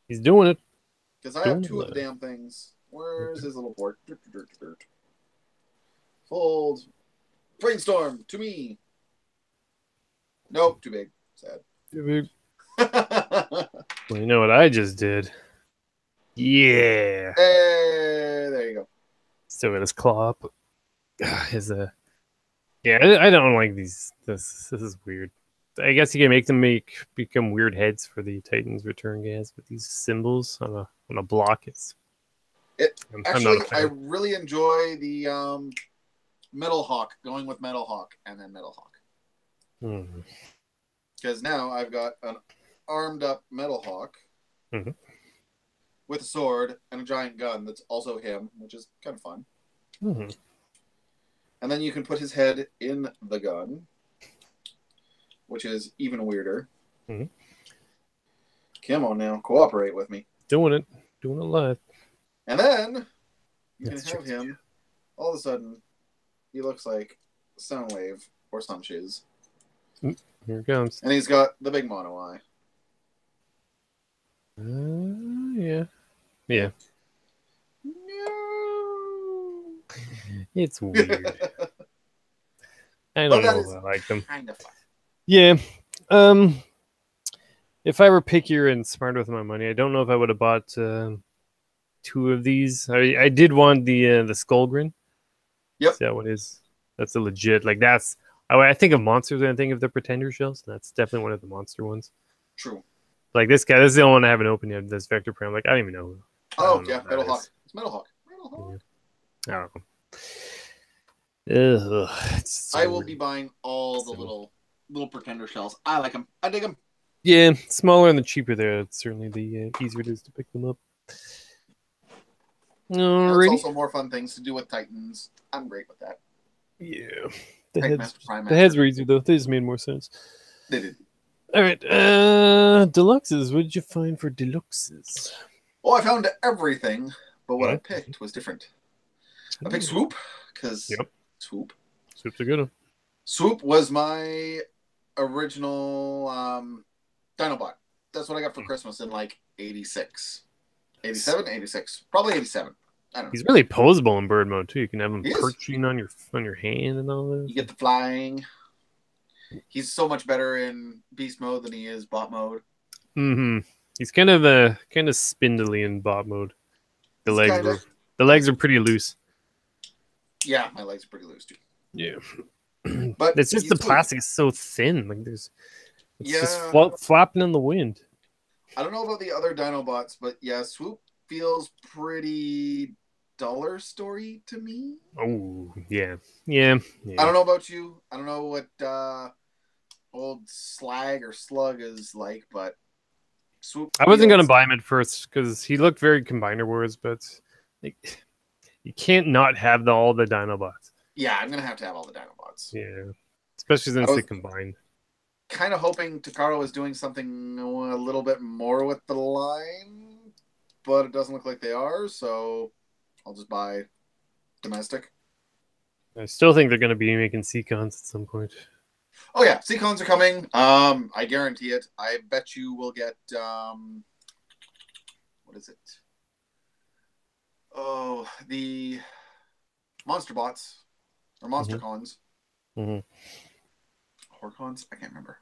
He's doing it. Because I have two of the damn things. Where's his little port? Fold. Brainstorm to me. Nope, too big. Sad. Too big. Well, you know what I just did? Yeah. Hey, there you go. Still got his claw up. Yeah, I don't like these. This is weird. I guess you can make them become weird heads for the Titans return gas with these symbols on a block. Actually, I really enjoy the Metal Hawk, going with Metal Hawk and then Metal Hawk. Because now I've got an armed up Metal Hawk with a sword and a giant gun that's also him, which is kind of fun. And then you can put his head in the gun, which is even weirder. Come on now, cooperate with me. Doing it live. And then you can have him. All of a sudden, he looks like Soundwave or some shiz. Here it comes. And he's got the big mono eye. Yeah. No. It's weird. I don't know if I like them. Kind of fun. Yeah. If I were pickier and smarter with my money, I don't know if I would have bought two of these. I did want the Skullgrin. Yep. See that one is. That's a legit. Like that's. I think of monsters and I think of the Pretender shells. That's definitely one of the monster ones. True. Like this guy. This is the only one I haven't opened yet. This Vector Prime. Like I don't even know. Oh yeah, Metal Hawk. It's Metal Hawk. Yeah. I don't know. I will be buying all the little Pretender shells. I like them. I dig them. Yeah, smaller and the cheaper there. It's certainly the easier it is to pick them up. There's also more fun things to do with Titans. I'm great with that. Yeah. The heads were easier though. They just made more sense. They did. All right. Deluxes. What did you find for deluxes? Oh, I found everything, but what I picked was different. I picked Swoop because Swoop's a good one. Swoop was my original Dinobot. That's what I got for Christmas in like 86. 87, 86. Probably 87. I don't know. He's really posable in bird mode too. You can have him perching on your hand and all that. You get the flying. He's so much better in beast mode than he is bot mode. He's kind of spindly in bot mode. The legs are pretty loose. Yeah, my legs are pretty loose too. Yeah. But it's just the plastic is so thin. Like it's just flapping in the wind. I don't know about the other Dinobots, but yeah, Swoop feels pretty dollar story to me. Oh, yeah. I don't know about you. I don't know what old Slag or Slug is like, but Swoop. I wasn't going to buy him at first because he looked very Combiner Wars, but like, you can't not have all the Dinobots. Yeah, I'm going to have all the Dinobots. Yeah. Especially since they combine. Kind of hoping Takara was doing something a little bit more with the line, but it doesn't look like they are, so I'll just buy domestic. I still think they're going to be making Seacons at some point. Oh yeah, Seacons are coming. I guarantee it. I bet you will get what is it? Oh, the Monster Bots or Monster Cons. Horcons? I can't remember.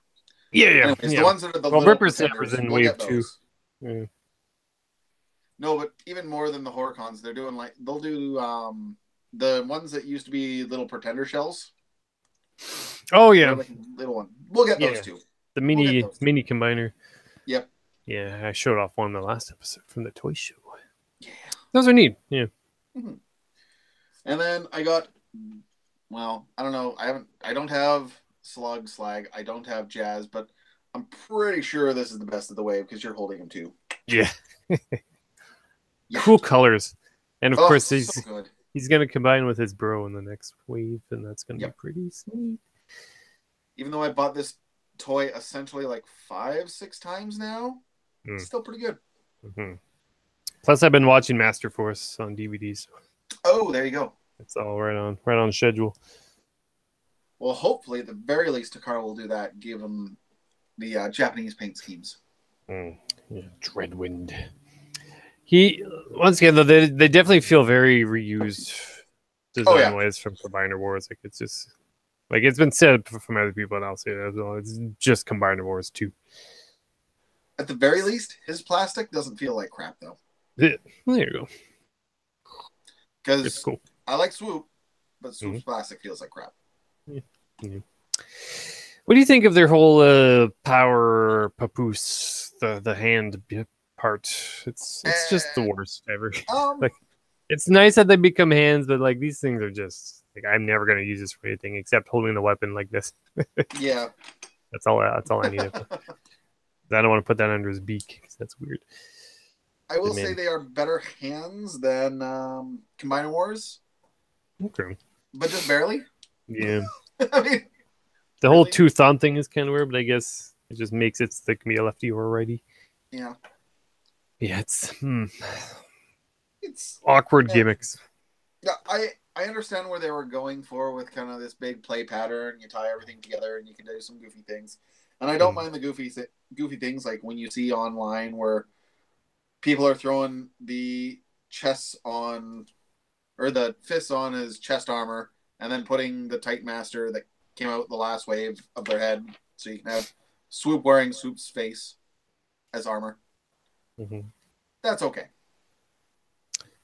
Yeah. Anyways, the ones that are the little Rippersnappers in we'll Wave 2. Yeah. No, but even more than the Horcons, they'll do the ones that used to be little pretender shells. Oh yeah, like little one. We'll get those too. The mini combiner. Yep. Yeah, I showed off one in the last episode from the toy show. Yeah. Those are neat. Yeah. Mm-hmm. And then I got, well, I don't know. I don't have Slag. I don't have Jazz, but I'm pretty sure this is the best of the wave because you're holding him too. Yeah. Cool colors. And of course, he's going to combine with his bro in the next wave, and that's going to be pretty sweet. Even though I bought this toy essentially like 5-6 times now, it's still pretty good. Plus, I've been watching Master Force on DVDs. Oh, there you go. It's all right on schedule. Well, hopefully, at the very least, Takara will do that. Give him the Japanese paint schemes. Yeah, Dreadwind. Once again though, they definitely feel very reused design wise from Combiner Wars. Like it's just like it's been said from other people, and I'll say that as well. It's just Combiner Wars 2. At the very least, his plastic doesn't feel like crap though. Yeah, well, there you go. Because it's cool. I like Swoop, but Swoop's plastic feels like crap. Yeah. What do you think of their whole power papoose, the hand part? It's just the worst ever. Like, it's nice that they become hands, but like these things are just like I'm never gonna use this for anything except holding the weapon like this. Yeah, that's all I need. I don't want to put that under his beak because that's weird. I will say they are better hands than Combiner Wars. Okay, but just barely. Yeah, I mean, the whole two-thumb thing is kind of weird, but I guess it just makes it so they can be a lefty or a righty. Yeah. Yeah, it's awkward gimmicks. Yeah, I understand where they were going for with kind of this big play pattern. You tie everything together and you can do some goofy things. And I don't mind the goofy things like when you see online where people are throwing the chests on or the fists on his chest armor and then putting the Titan Master that came out the last wave of their head so you can have Swoop wearing Swoop's face as armor. That's okay.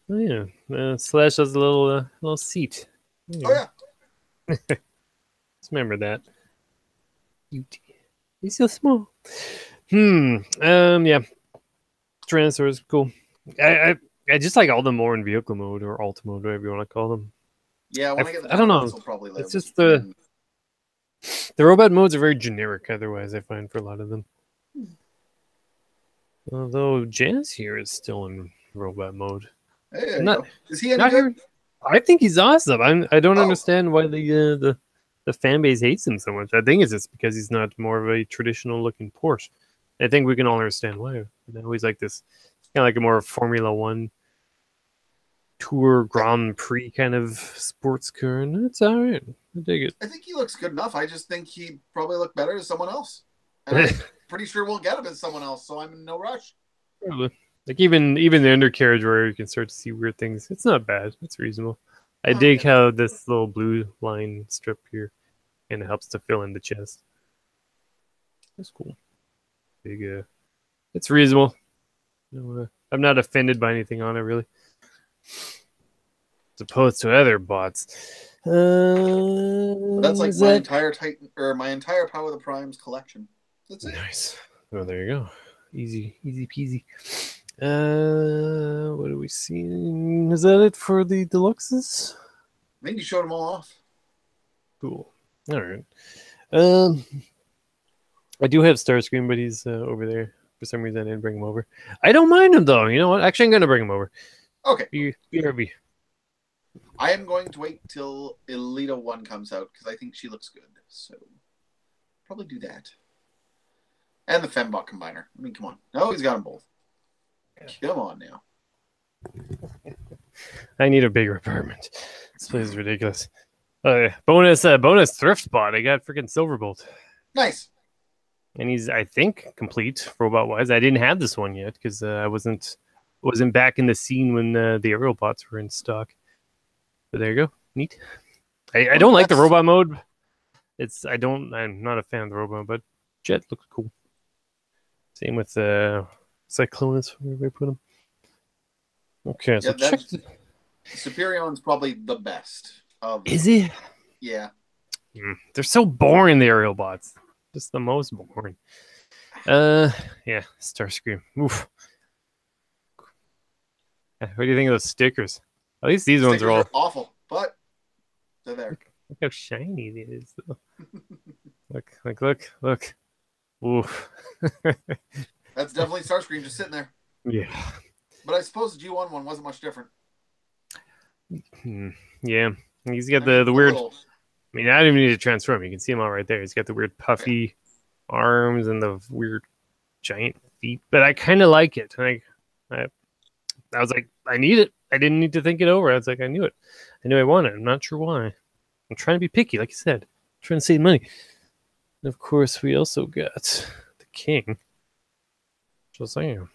Oh yeah, Slash has a little seat. Oh yeah. Just remember that. He's so small. Yeah. Tyrannosaurus, cool. I just like all the more in vehicle mode or alt mode, whatever you want to call them. Yeah, when I get the I don't know. Probably live. It's just the robot modes are very generic. Otherwise, I find for a lot of them. Although Jazz here is still in robot mode. Hey, is he any good? I think he's awesome. I don't understand why the fan base hates him so much. I think it's just because he's not more of a traditional looking Porsche. I think we can all understand why. He's like this kind of like a more Formula One Tour Grand Prix kind of sports car, and it's all right. I dig it. I think he looks good enough. I just think he'd probably look better as someone else. And I'm pretty sure we'll get him as someone else, so I'm in no rush. Probably. Like even the undercarriage where you can start to see weird things. It's not bad. It's reasonable. I dig how this little blue line strip here and it helps to fill in the chest. That's cool. Big it's reasonable. I'm not offended by anything on it really. As opposed to other bots. That's like my entire Titan or my entire Power of the Primes collection. That's it. Nice. Oh, there you go. Easy peasy. What are we seeing? Is that it for the deluxes? I think you showed them all off. Cool. All right. I do have Starscream, but he's over there. For some reason, I didn't bring him over. I don't mind him, though. You know what? Actually, I'm going to bring him over. Okay. BRB. I am going to wait till Elita 1 comes out, because I think she looks good. So, probably do that. And the Fembot Combiner. I mean, come on. No, he's got them both. Come on now. I need a bigger apartment. This place is ridiculous. Bonus thrift spot. I got freaking Silverbolt. Nice. And he's, I think, complete robot wise. I didn't have this one yet because I wasn't back in the scene when the aerial bots were in stock. But there you go. Neat. I don't like the robot mode. I'm not a fan of the robot, but Jet looks cool. Same with Cyclonus, where we put him. Okay, so check. Superion's probably the best. Is he? Yeah. They're so boring, the aerial bots. Just the most boring. Yeah, Starscream. Oof. What do you think of those stickers? At least these ones are all awful, but they're there. Look how shiny it is, though. Look. Oof. That's definitely Starscream just sitting there. Yeah. But I suppose the G1 one wasn't much different. Yeah. He's got the weird... I mean, I don't even need to transform. You can see him all right there. He's got the weird puffy arms and the weird giant feet. But I kind of like it. I was like, I need it. I didn't need to think it over. I was like, I knew it. I knew I wanted it. I'm not sure why. I'm trying to be picky, like you said. I'm trying to save money. And of course, we also got the King. Just saying.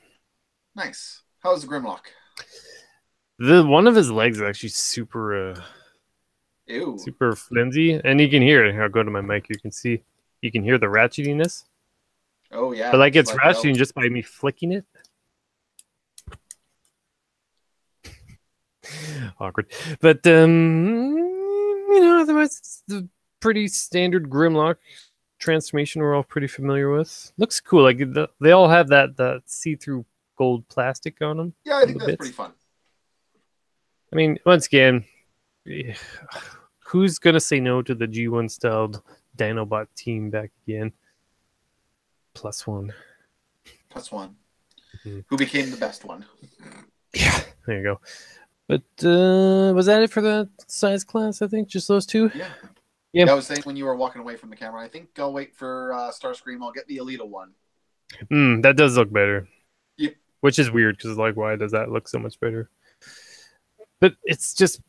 Nice. How's the Grimlock? One of his legs is actually super... Ew. Super flimsy, and you can hear it. I'll go to my mic. You can hear the ratchetiness. Oh yeah, but like it's ratcheting just by me flicking it. Awkward, but otherwise it's the pretty standard Grimlock transformation we're all pretty familiar with. Looks cool. Like they all have that see-through gold plastic on them. Yeah, I think that's pretty fun. I mean, once again. Who's gonna say no to the G1 styled Dinobot team back again? +1. Mm-hmm. Who became the best one? Yeah, there you go. But was that it for the size class? I think just those two. Yeah. I was saying when you were walking away from the camera, I think I'll wait for Starscream. I'll get the Alita one. That does look better. Yep. Which is weird because like, why does that look so much better? But it's just.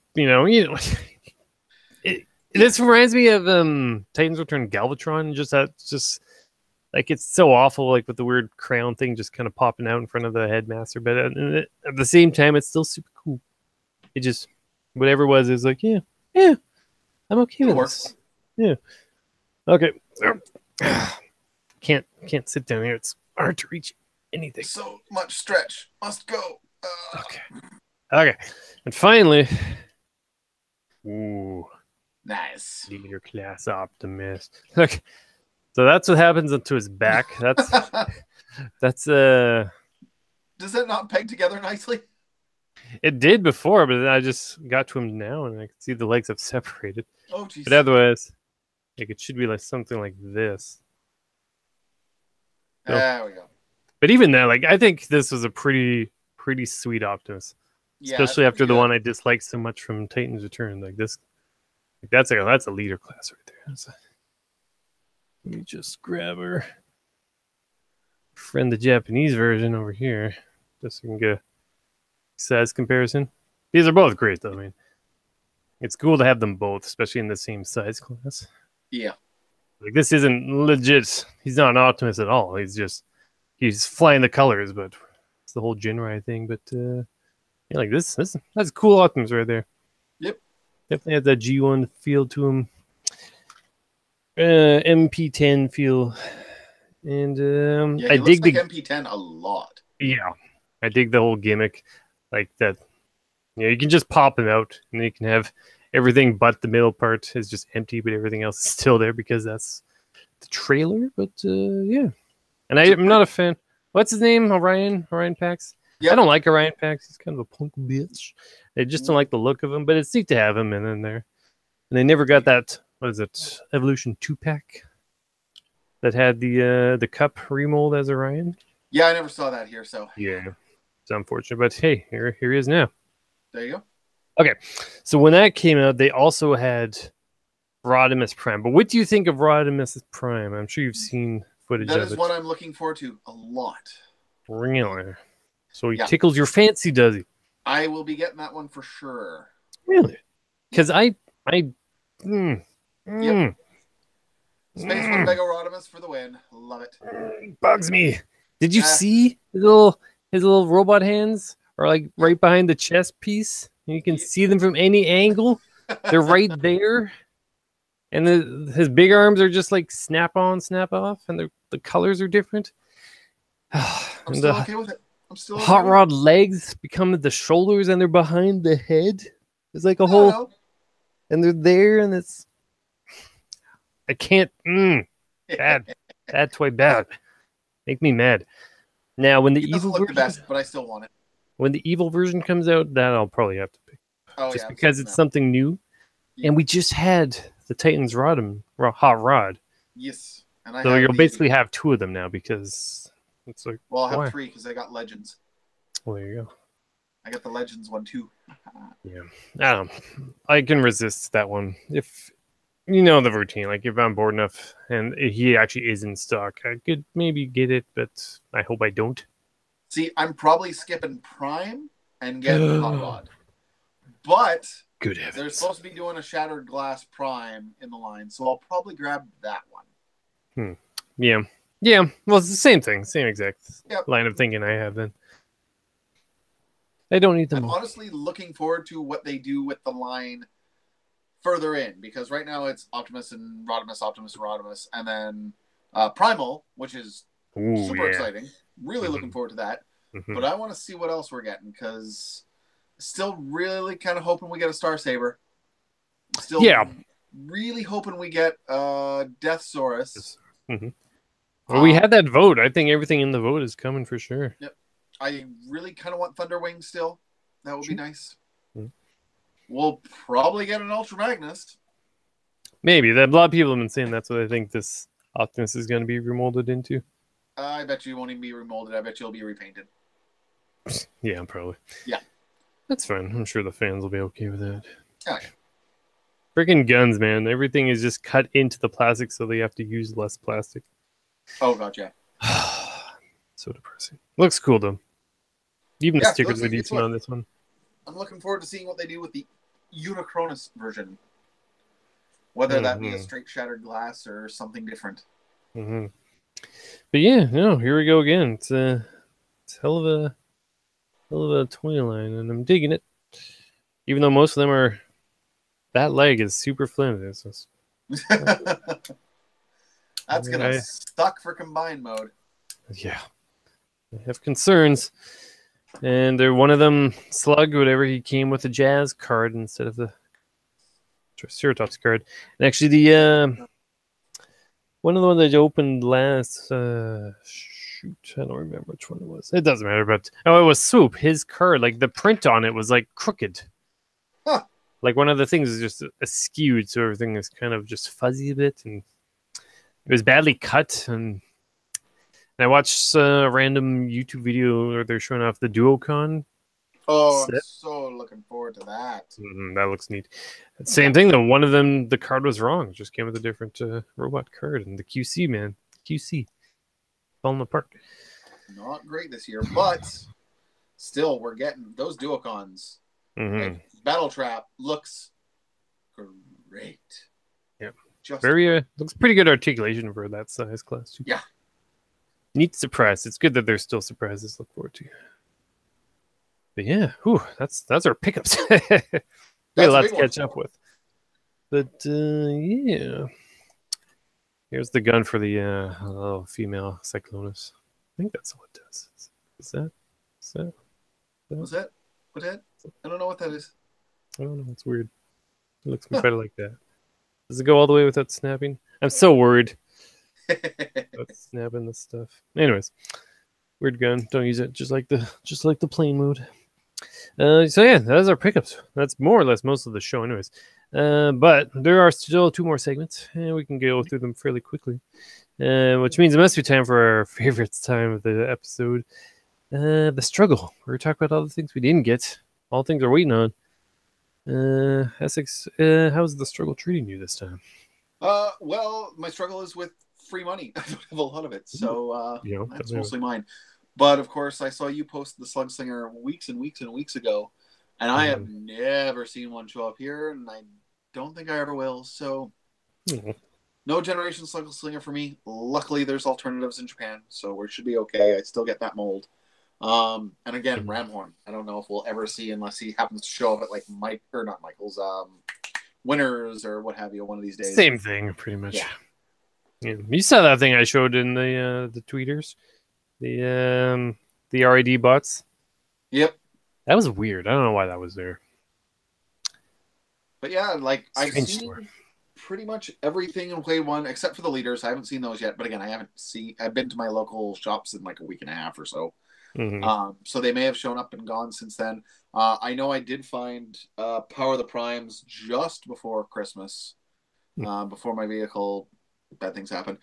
This reminds me of Titans Return Galvatron. Just like it's so awful, like with the weird crown thing just kind of popping out in front of the headmaster. But at the same time, it's still super cool. It just whatever it was like, yeah, I'm okay with this. Yeah. Okay. Can't sit down here. It's hard to reach anything. So much stretch. Must go. Okay. And finally. Ooh. Nice. Leader class optimist. Look. So that's what happens to his back. That's Does that not peg together nicely? It did before, but I just got to him now and I can see the legs have separated. Oh jeez. But otherwise, like it should be like something like this. There we go. But even now, like I think this was a pretty sweet Optimus. Yeah, especially after the one I disliked so much from Titans Return. Like this, like that's a leader class right there. Let me just grab her friend, the Japanese version over here, just so we can get a size comparison. These are both great, though. I mean, it's cool to have them both, especially in the same size class. Yeah. Like this isn't legit. He's not an Optimus at all. He's flying the colors, but it's the whole Jinrai thing. But yeah, like this that's cool Optimus right there. Yep. Definitely has that G1 feel to him. MP10 feel. And yeah, I dig the MP10 a lot. Yeah. I dig the whole gimmick. Like that. Yeah, you can just pop him out and you can have everything but the middle part is just empty, but everything else is still there because that's the trailer. But yeah. And I'm not a fan. What's his name? Orion Pax? Yep. I don't like Orion Pax. He's kind of a punk bitch. I just don't like the look of him, but it's neat to have him in there. And they never got that, what is it, Evolution 2-pack that had the cup remold as Orion. Yeah, I never saw that here, so. Yeah, it's unfortunate, but hey, here he is now. There you go. Okay, so when that came out, they also had Rodimus Prime. But what do you think of Rodimus Prime? I'm sure you've seen footage of it. That is what I'm looking forward to a lot. Really? So he tickles your fancy, does he? I will be getting that one for sure. Really? Because I Yep. Space Winnebago Rodimus for the win. Love it. Bugs me. Did you see his little robot hands are like right behind the chest piece? You can see them from any angle. They're right there. And his big arms are just like snap on, snap off, and the colors are different. I'm still okay with it. I'm still hot rod legs become the shoulders, and they're behind the head. It's like a whole, and they're there, and it's. I can't. Bad, bad toy, bad. Make me mad. Now, when the evil version, the best, but I still want it. When the evil version comes out, that I'll probably have to pick. Just because it's something new, and we just had the Titans hot rod. Yes, and so you'll basically have two of them now because it's like. Well, I'll have three because I got Legends. Well, there you go. I got the Legends one too. Yeah, I can resist that one if you know the routine. Like if I'm bored enough and he actually is in stock, I could maybe get it, but I hope I don't. See, I'm probably skipping Prime and getting Hot Rod, but good heavens, they're supposed to be doing a Shattered Glass Prime in the line, so I'll probably grab that one. Yeah. Well, it's the same thing, same exact line of thinking I have then. I don't need them. I'm honestly looking forward to what they do with the line further in, because right now it's Optimus and Rodimus, and then Primal, which is super exciting. Really looking forward to that. But I want to see what else we're getting, because still really kind of hoping we get a Star Saber. Still really hoping we get Deathsaurus. Well, we had that vote. I think everything in the vote is coming for sure. Yep. I really kind of want Thunderwing still. That would be nice. We'll probably get an Ultra Magnus. Maybe. A lot of people have been saying that's what I think this Optimus is going to be remolded into. I bet you won't even be remolded. I bet you'll be repainted. Yeah, probably. Yeah. That's fine. I'm sure the fans will be okay with that. Oh, yeah. Freaking guns, man. Everything is just cut into the plastic, so they have to use less plastic. Oh, God, yeah. So depressing. Looks cool, though. Even the stickers are decent on this one. I'm looking forward to seeing what they do with the Unicronus version. Whether that be a straight shattered glass or something different. But yeah, no, here we go again. It's hell of a toy line, and I'm digging it. Even though most of them are, that leg is super flimsy. That's gonna suck for combined mode. Yeah, I have concerns. And one of them, Slug, whatever, he came with a Jazz card instead of the Triceratops card. And actually, the one of the ones I opened last, shoot, I don't remember which one it was. It doesn't matter, but it was Swoop. His card, like the print on it was like crooked. Huh. Like one of the things is just skewed, so everything is kind of just fuzzy a bit, and it was badly cut. And I watched a random YouTube video where they're showing off the Duocon. Oh, set. I'm so looking forward to that. That looks neat. Same thing though. One of them, the card was wrong. It just came with a different robot card, and the QC, man, QC falling apart. Not great this year, but still, we're getting those Duocons. Like, Battle Trap looks great. Yeah, just very looks pretty good articulation for that size class too. Yeah. Neat surprise. It's good that there's still surprises to look forward to. But yeah, that's our pickups. We have a lot to catch up with. But yeah. Here's the gun for the female Cyclonus. I think that's what it does. Is that? What's that? What that? I don't know what that is. I don't know. It's weird. It looks better like that. Does it go all the way without snapping? I'm so worried. Snapping this stuff. Anyways, weird gun. Don't use it. Just like the plain mode. So yeah, that's our pickups. That's more or less most of the show, anyways. But there are still 2 more segments, and we can go through them fairly quickly. Which means it must be time for our favorite time of the episode, the struggle. We're talking about all the things we didn't get, all the things we're waiting on. Essex, how's the struggle treating you this time? Well, my struggle is with free money. I don't have a lot of it, so that's mostly mine. But of course, I saw you post the Slug Slinger weeks and weeks and weeks ago, and I have never seen one show up here, and I don't think I ever will. So, no Generation Slinger for me. Luckily, there's alternatives in Japan, so we should be okay. I still get that mold. And again, Ramhorn. I don't know if we'll ever see unless he happens to show up at like not Michael's, Winners or what have you one of these days. Same thing, pretty much. Yeah. You saw that thing I showed in the tweeters, the RID bots. Yep. That was weird. I don't know why that was there. But yeah, like I've seen pretty much everything in Wave 1 except for the leaders. I haven't seen those yet. But again, I've been to my local shops in like a week and a half or so. So they may have shown up and gone since then. I know I did find Power of the Primes just before Christmas, before my vehicle, bad things happened.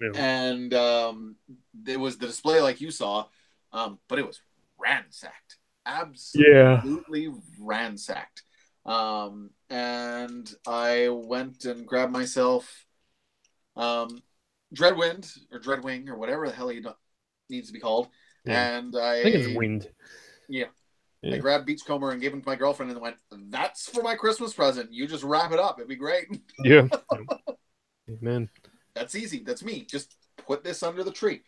And there was the display like you saw, but it was ransacked. Absolutely ransacked. And I went and grabbed myself Dreadwind or Dreadwing or whatever the hell he needs to be called. And I think it's Wind. Yeah. I grabbed Beachcomber and gave him to my girlfriend and went, "That's for my Christmas present. You just wrap it up. It'd be great." Yeah. Amen. That's easy. That's me. Just put this under the tree.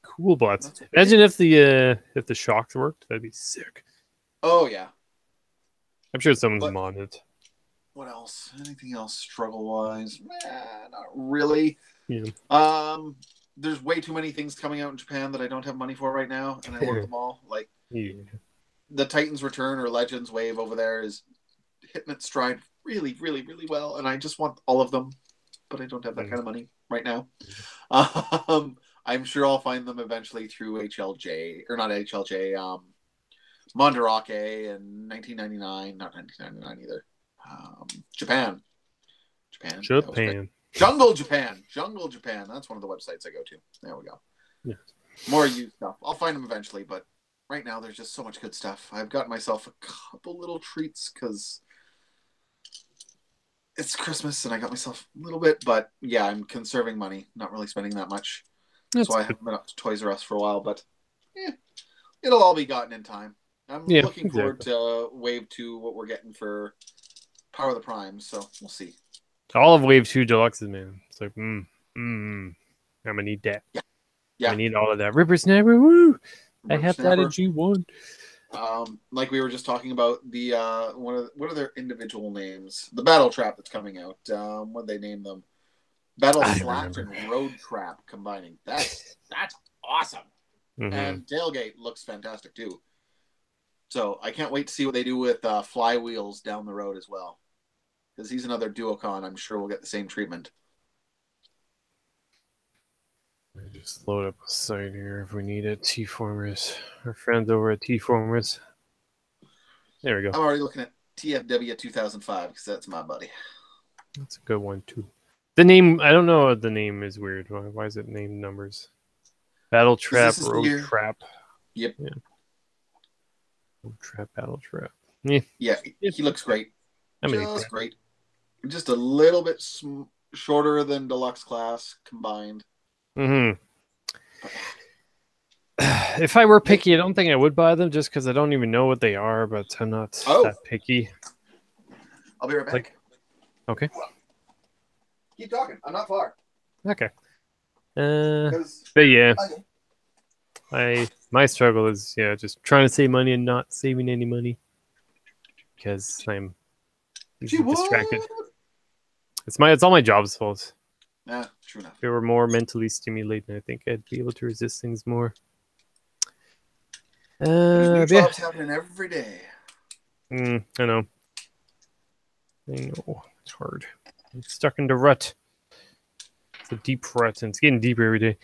Cool bots. Imagine if the shocks worked. That'd be sick. Oh yeah. I'm sure someone's modded. What else? Anything else struggle wise? Not really. Yeah. There's way too many things coming out in Japan that I don't have money for right now, and I want them all. Like the Titan's Return or Legends wave over there is hitting its stride really, really, really well, and I just want all of them, but I don't have that kind of money right now. I'm sure I'll find them eventually through HLJ, or not HLJ, Mandarake in 1999, not 1999 either. Japan. Jungle Japan. That's one of the websites I go to. There we go. Yeah. More used stuff. I'll find them eventually, but right now there's just so much good stuff. I've got myself a couple little treats because it's Christmas and I got myself a little bit, but yeah, I'm conserving money, not really spending that much. That's why I haven't been up to Toys R Us for a while, but it'll all be gotten in time. I'm looking forward to Wave 2, what we're getting for Power of the Primes, so we'll see. All of Wave 2 Deluxes, man. It's like, I'm gonna need that. Yeah. I need all of that. Ripper Snapper, woo! I have that in G1. Like we were just talking about the what are their individual names? The Battle Trap that's coming out. What they name them? Battle Slash and Road Trap combining. That's awesome. And Tailgate looks fantastic too. So I can't wait to see what they do with Flywheels down the road as well. Because he's another Duocon. I'm sure we'll get the same treatment. Just load up a site here if we need it. T-Formers. Our friends over at T-Formers. There we go. I'm already looking at TFW 2005 because that's my buddy. That's a good one too. The name, I don't know. The name is weird. Why is it named numbers? Battle Trap, Road Trap. Yep. Yeah. Road Trap, Battle Trap. Yeah, he looks great. Just great. Just a little bit shorter than Deluxe Class combined. If I were picky, I don't think I would buy them just because I don't even know what they are, but I'm not that picky. I'll be right back. Okay. Keep talking. I'm not far. Okay. But yeah, my struggle is just trying to save money and not saving any money because I'm distracted. It's all my job's fault. Yeah, true enough. If it were more mentally stimulating, I think I'd be able to resist things more. New jobs happening every day. I know. It's hard. I'm stuck in the rut. It's a deep rut, and it's getting deeper every day.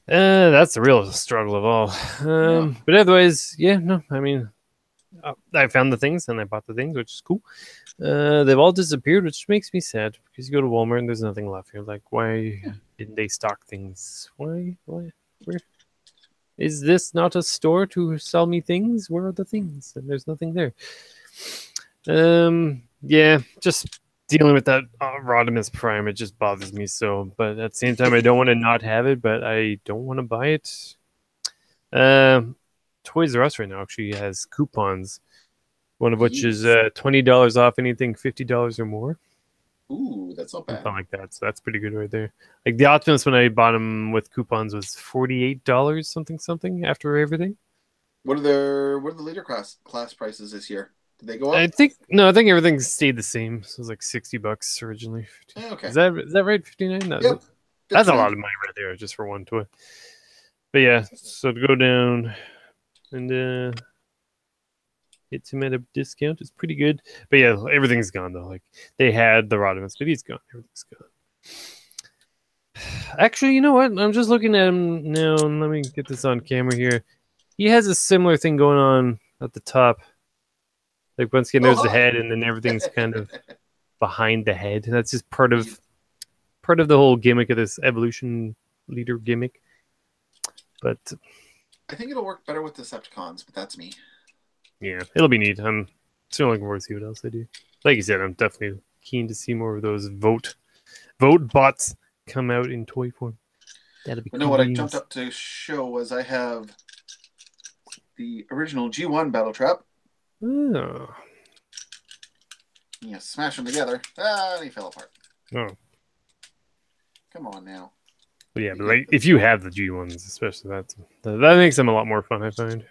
That's the real struggle of all. But otherwise, I mean, I found the things and I bought the things, which is cool. They've all disappeared, which makes me sad because you go to Walmart and there's nothing left. You're like, why didn't they stock things? Why? Where? Is this not a store to sell me things? Where are the things? And there's nothing there. Just dealing with that Rodimus Prime, it just bothers me so. But at the same time, I don't want to not have it, but I don't want to buy it. Toys R Us right now actually has coupons One of which is $20 off anything $50 or more. Ooh, that's not bad. Something like that. So that's pretty good right there. Like the Optimus, when I bought them with coupons, was $48 something after everything. What are the leader class prices this year? Did they go up? I think everything stayed the same. So it was like $60 originally. Okay. Is that right? 59? No, yep. That's a lot of money right there just for one toy. But yeah, so to go down and get some at a discount is pretty good. But yeah, everything's gone though. Like they had the Rodimus, but he's gone. Everything's gone. Actually, you know what? I'm just looking at him now, and let me get this on camera here. He has a similar thing going on at the top. Like once again, there's the head, and then everything's kind of behind the head. That's just part of the whole gimmick of this evolution leader gimmick. But I think it'll work better with Decepticons, but that's me. Yeah, it'll be neat. I'm still looking forward to see what else they do. Like you said, I'm definitely keen to see more of those vote bots come out in toy form. That'd be cool. What I jumped up to show was I have the original G1 Battle Trap. Oh. Yeah, smash them together. Ah, they fell apart. Oh. Come on now. But yeah, but like if you have the G1s, especially that makes them a lot more fun, I find.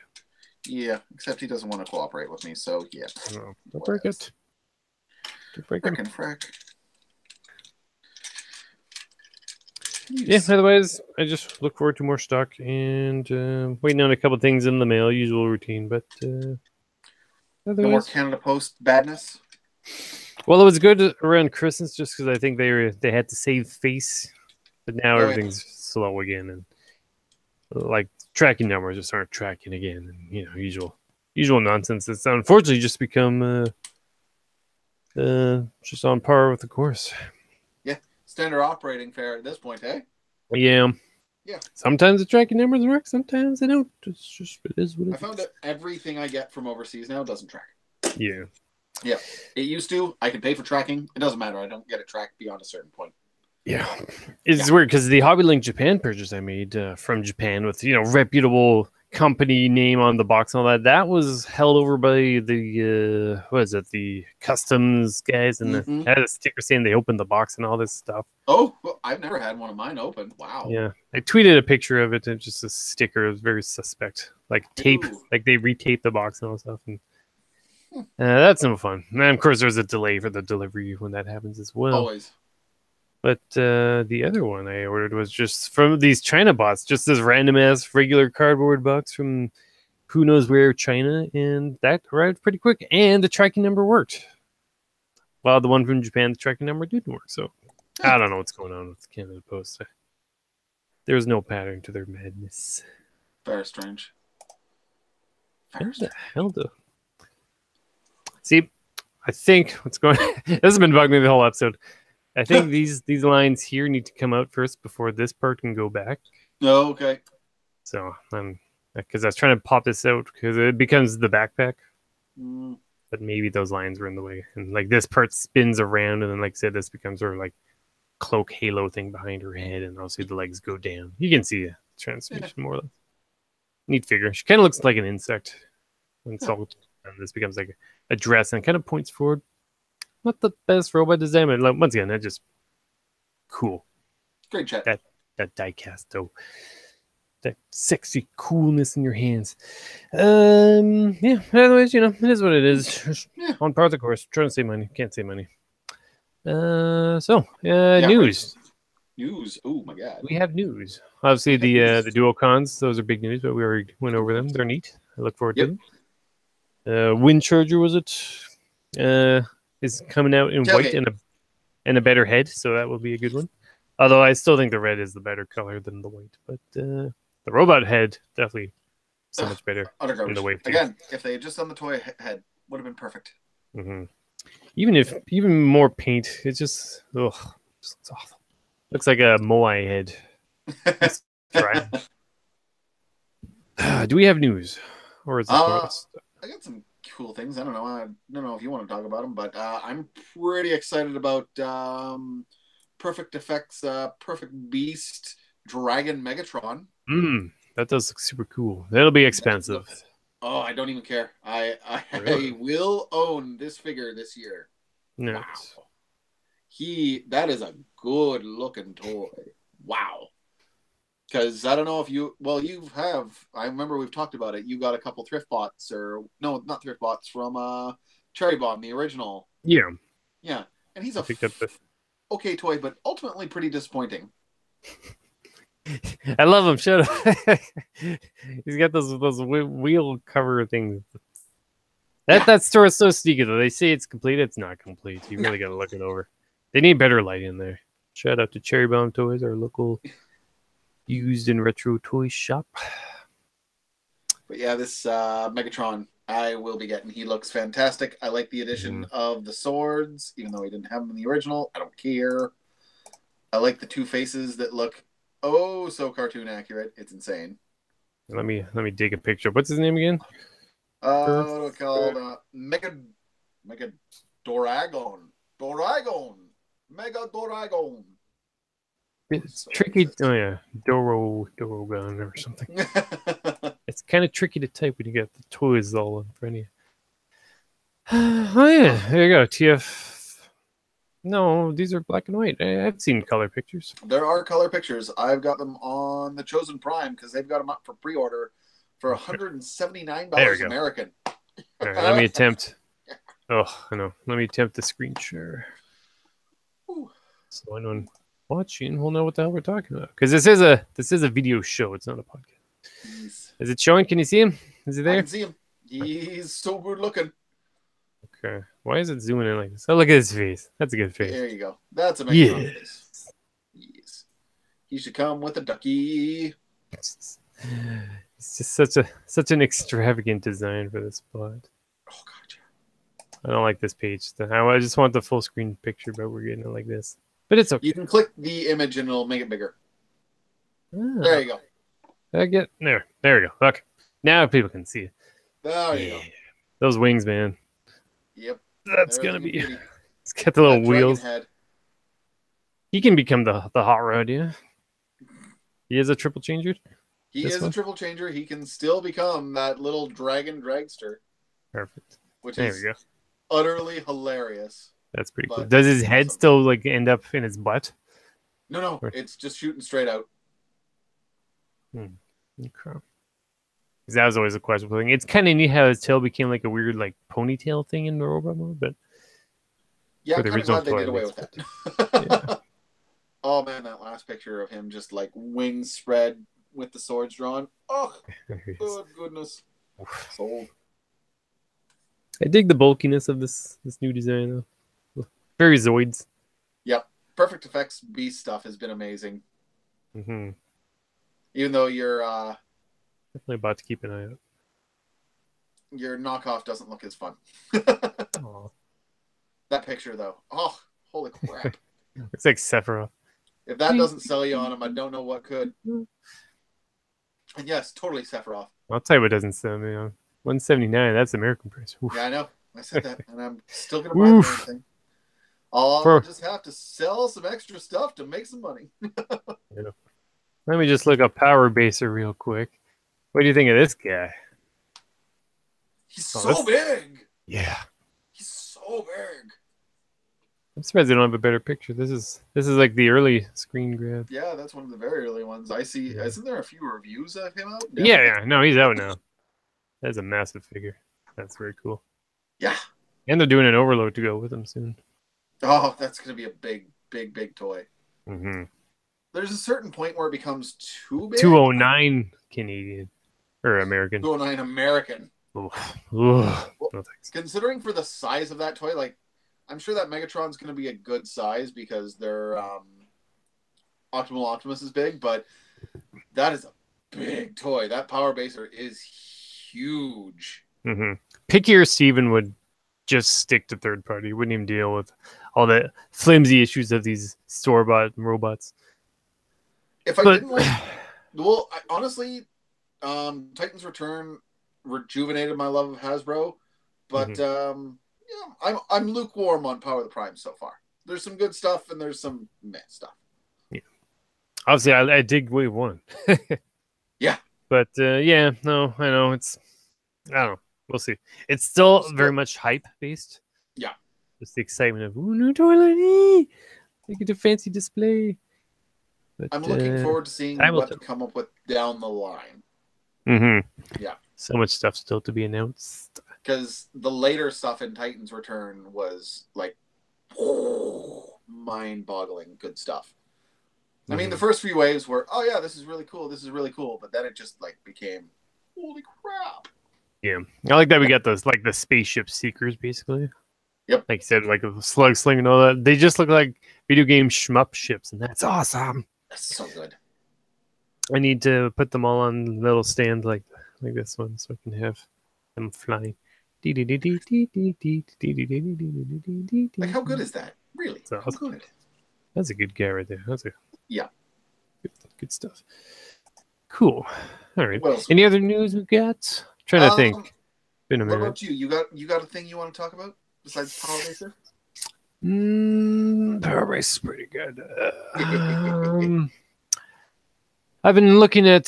Yeah, except he doesn't want to cooperate with me, so yeah. No, don't break it. Don't break it. Frack. Yeah, otherwise, I just look forward to more stock and waiting on a couple things in the mail, usual routine, but no more Canada Post badness? Well, it was good around Christmas just because I think they had to save face, but now everything's slow again, and like tracking numbers just aren't tracking again, and usual nonsense. It's unfortunately just become just on par with the course. Yeah, standard operating fare at this point, eh? Yeah. Yeah. Sometimes the tracking numbers work, sometimes they don't. It's just it is what it is. I found that everything I get from overseas now doesn't track. Yeah. Yeah. It used to. I can pay for tracking. It doesn't matter. I don't get it tracked beyond a certain point. Yeah. It's weird because the HobbyLink Japan purchase I made from Japan with, reputable company name on the box and all that was held over by the, the customs guys, and had a sticker saying they opened the box and all this stuff. Oh, well, I've never had one of mine open. Wow. Yeah. I tweeted a picture of it and just a sticker. It was very suspect. Like tape, like they retaped the box and all that stuff. And that's no fun. And of course, there's a delay for the delivery when that happens as well. Always. But the other one I ordered was just from these China bots, just this random ass regular cardboard box from who knows where, China, and that arrived pretty quick, and the tracking number worked. While the one from Japan, the tracking number didn't work. So I don't know what's going on with Canada Post. There's no pattern to their madness. Very strange. What the hell, though? See, I think what's going on, this has been bugging me the whole episode. I think these lines here need to come out first before this part can go back. Oh, okay. So because I was trying to pop this out because it becomes the backpack. But maybe those lines were in the way. And like this part spins around, and then like I said, this becomes sort of like cloak halo thing behind her head, and also the legs go down. You can see the transformation more or less. Neat figure. She kind of looks like an insect. And so this becomes like a dress and kind of points forward. Not the best robot design, but like, once again, that's just cool. Great chat. That diecast, though. That sexy coolness in your hands. Yeah, otherwise, it is what it is. On par with the course. Trying to save money. Can't save money. News. Right. News. Oh, my God. We have news. Obviously, the dual cons, those are big news, but we already went over them. They're neat. I look forward to them. Wind Charger, was it? Is coming out in white and a better head, so that will be a good one. Although I still think the red is the better color than the white, but the robot head definitely so much better in the white. Again, if they had just done the toy head, would have been perfect. Even more paint, it's just looks awful. Looks like a Moai head. Do we have news, or is this I got some cool things. I don't know if you want to talk about them, but I'm pretty excited about Perfect Effects Perfect Beast Dragon Megatron. That does look super cool. That'll be expensive. Oh, I don't even care. Really? I will own this figure this year. No. Wow. That is a good looking toy. Wow. Because I don't know if you I remember we've talked about it. You got a couple thrift bots, or no, not thrift bots, from Cherry Bomb, the original. Yeah. Yeah. And he's picked up the okay toy, but ultimately pretty disappointing. I love him. Shut up. He's got those wheel cover things. That store is so sneaky though. They say it's complete. It's not complete. You really got to look it over. They need better light in there. Shout out to Cherry Bomb Toys, our local used and retro toy shop. But yeah, this Megatron I will be getting. He looks fantastic. I like the addition of the swords, even though he didn't have them in the original. I don't care. I like the two faces that look so cartoon accurate. It's insane. Let me dig a picture. What's his name again? Called Mega Doragon. Mega Doragon. It's tricky. Oh yeah, Dorogon or something. It's kind of tricky to type when you got the toys all in front of you. Oh yeah, there you go. TF. No, these are black and white. I've seen color pictures. There are color pictures. I've got them on the Chosen Prime because they've got them up for pre-order for $179 American. All right, let me attempt. Oh, I know. Let me attempt the screen share. So anyone watching will know what the hell we're talking about. Because this is a video show. It's not a podcast. Is it showing? Can you see him? Is he there? I can see him. He's so good looking. Okay. Why is it zooming in like this? Oh, look at his face. That's a good face. There you go. That's a Megatron face. Yes. He should come with a ducky. It's just such an extravagant design for this spot. Oh god, yeah. I don't like this page. I just want the full screen picture, but we're getting it like this. But it's okay. You can click the image and it'll make it bigger. There you go. There we go. Okay. Now people can see it. There you go. Those wings, man. Yep. That's gonna be. It's got the little wheels. Head. He can become the hot rod, yeah. He is a triple changer. He is a triple changer. He can still become that little dragon dragster. Perfect. Which is utterly hilarious. That's pretty cool. Does his head still like end up in his butt? No. It's just shooting straight out. Okay. Because that was always a questionable thing. It's kind of neat how his tail became like a weird like ponytail thing in the robot mode, but yeah, I'm kind of glad they did away with that. Yeah. Oh man, that last picture of him just like wings spread with the swords drawn. Oh, good goodness. Sold. I dig the bulkiness of this new design though. Very Zoids. Yep. Perfect Effects Beast stuff has been amazing. Mm-hmm. Even though you're definitely about to keep an eye out. Your knockoff doesn't look as fun. That picture though. Oh, holy crap. Looks like Sephiroth. If that doesn't sell you on him, I don't know what could. And yes, totally Sephiroth. I'll tell you what doesn't sell me on. $179, that's American price. Oof. Yeah, I know. I said that, and I'm still gonna buy everything. I'll just have to sell some extra stuff to make some money. Yeah. Let me just look up Power Baser real quick. What do you think of this guy? He's so big. Yeah. He's so big. I'm surprised they don't have a better picture. This is like the early screen grab. Yeah, that's one of the very early ones. I see. Yeah. Isn't there a few reviews of him out? Yeah. No, he's out now. That's a massive figure. That's very cool. Yeah. And they're doing an overload to go with him soon. Oh, that's going to be a big toy. Mm-hmm. There's a certain point where it becomes too big. 209 Canadian. Or American. 209 American. Well, no, considering for the size of that toy, like, I'm sure that Megatron's going to be a good size because their Optimal Optimus is big, but that is a big toy. That Power Baser is huge. Mm-hmm. Pickier Steven would just stick to third party. He wouldn't even deal with all the flimsy issues of these store-bought robots. Honestly, Titan's Return rejuvenated my love of Hasbro, but I'm lukewarm on Power of the Prime so far. There's some good stuff and there's some meh stuff. Yeah, obviously I dig Wave 1. Yeah, but I know it's I don't know. We'll see. It's still very much hype based. Yeah. Just the excitement of, ooh, new toilet, make it a fancy display. But, I'm looking forward to seeing what to come up with down the line. Yeah. So much stuff still to be announced. Because the later stuff in Titan's Return was like mind-boggling good stuff. I mean, the first few waves were, oh yeah, this is really cool, but then it just like became, holy crap. Yeah, I like that we got those like the spaceship seekers basically. Yep. Like you said, like a slug sling and all that. They just look like video game shmup ships, and that's awesome. That's so good. I need to put them all on little stands like this one, so I can have them flying. Like, how good is that? Really? How good? That's a good guy right there. That's a good stuff. Cool. All right. Any other news we got? I'm trying to think. Been a minute. What about you? You got a thing you want to talk about besides Power Racer? Power Racer is pretty good. I've been looking at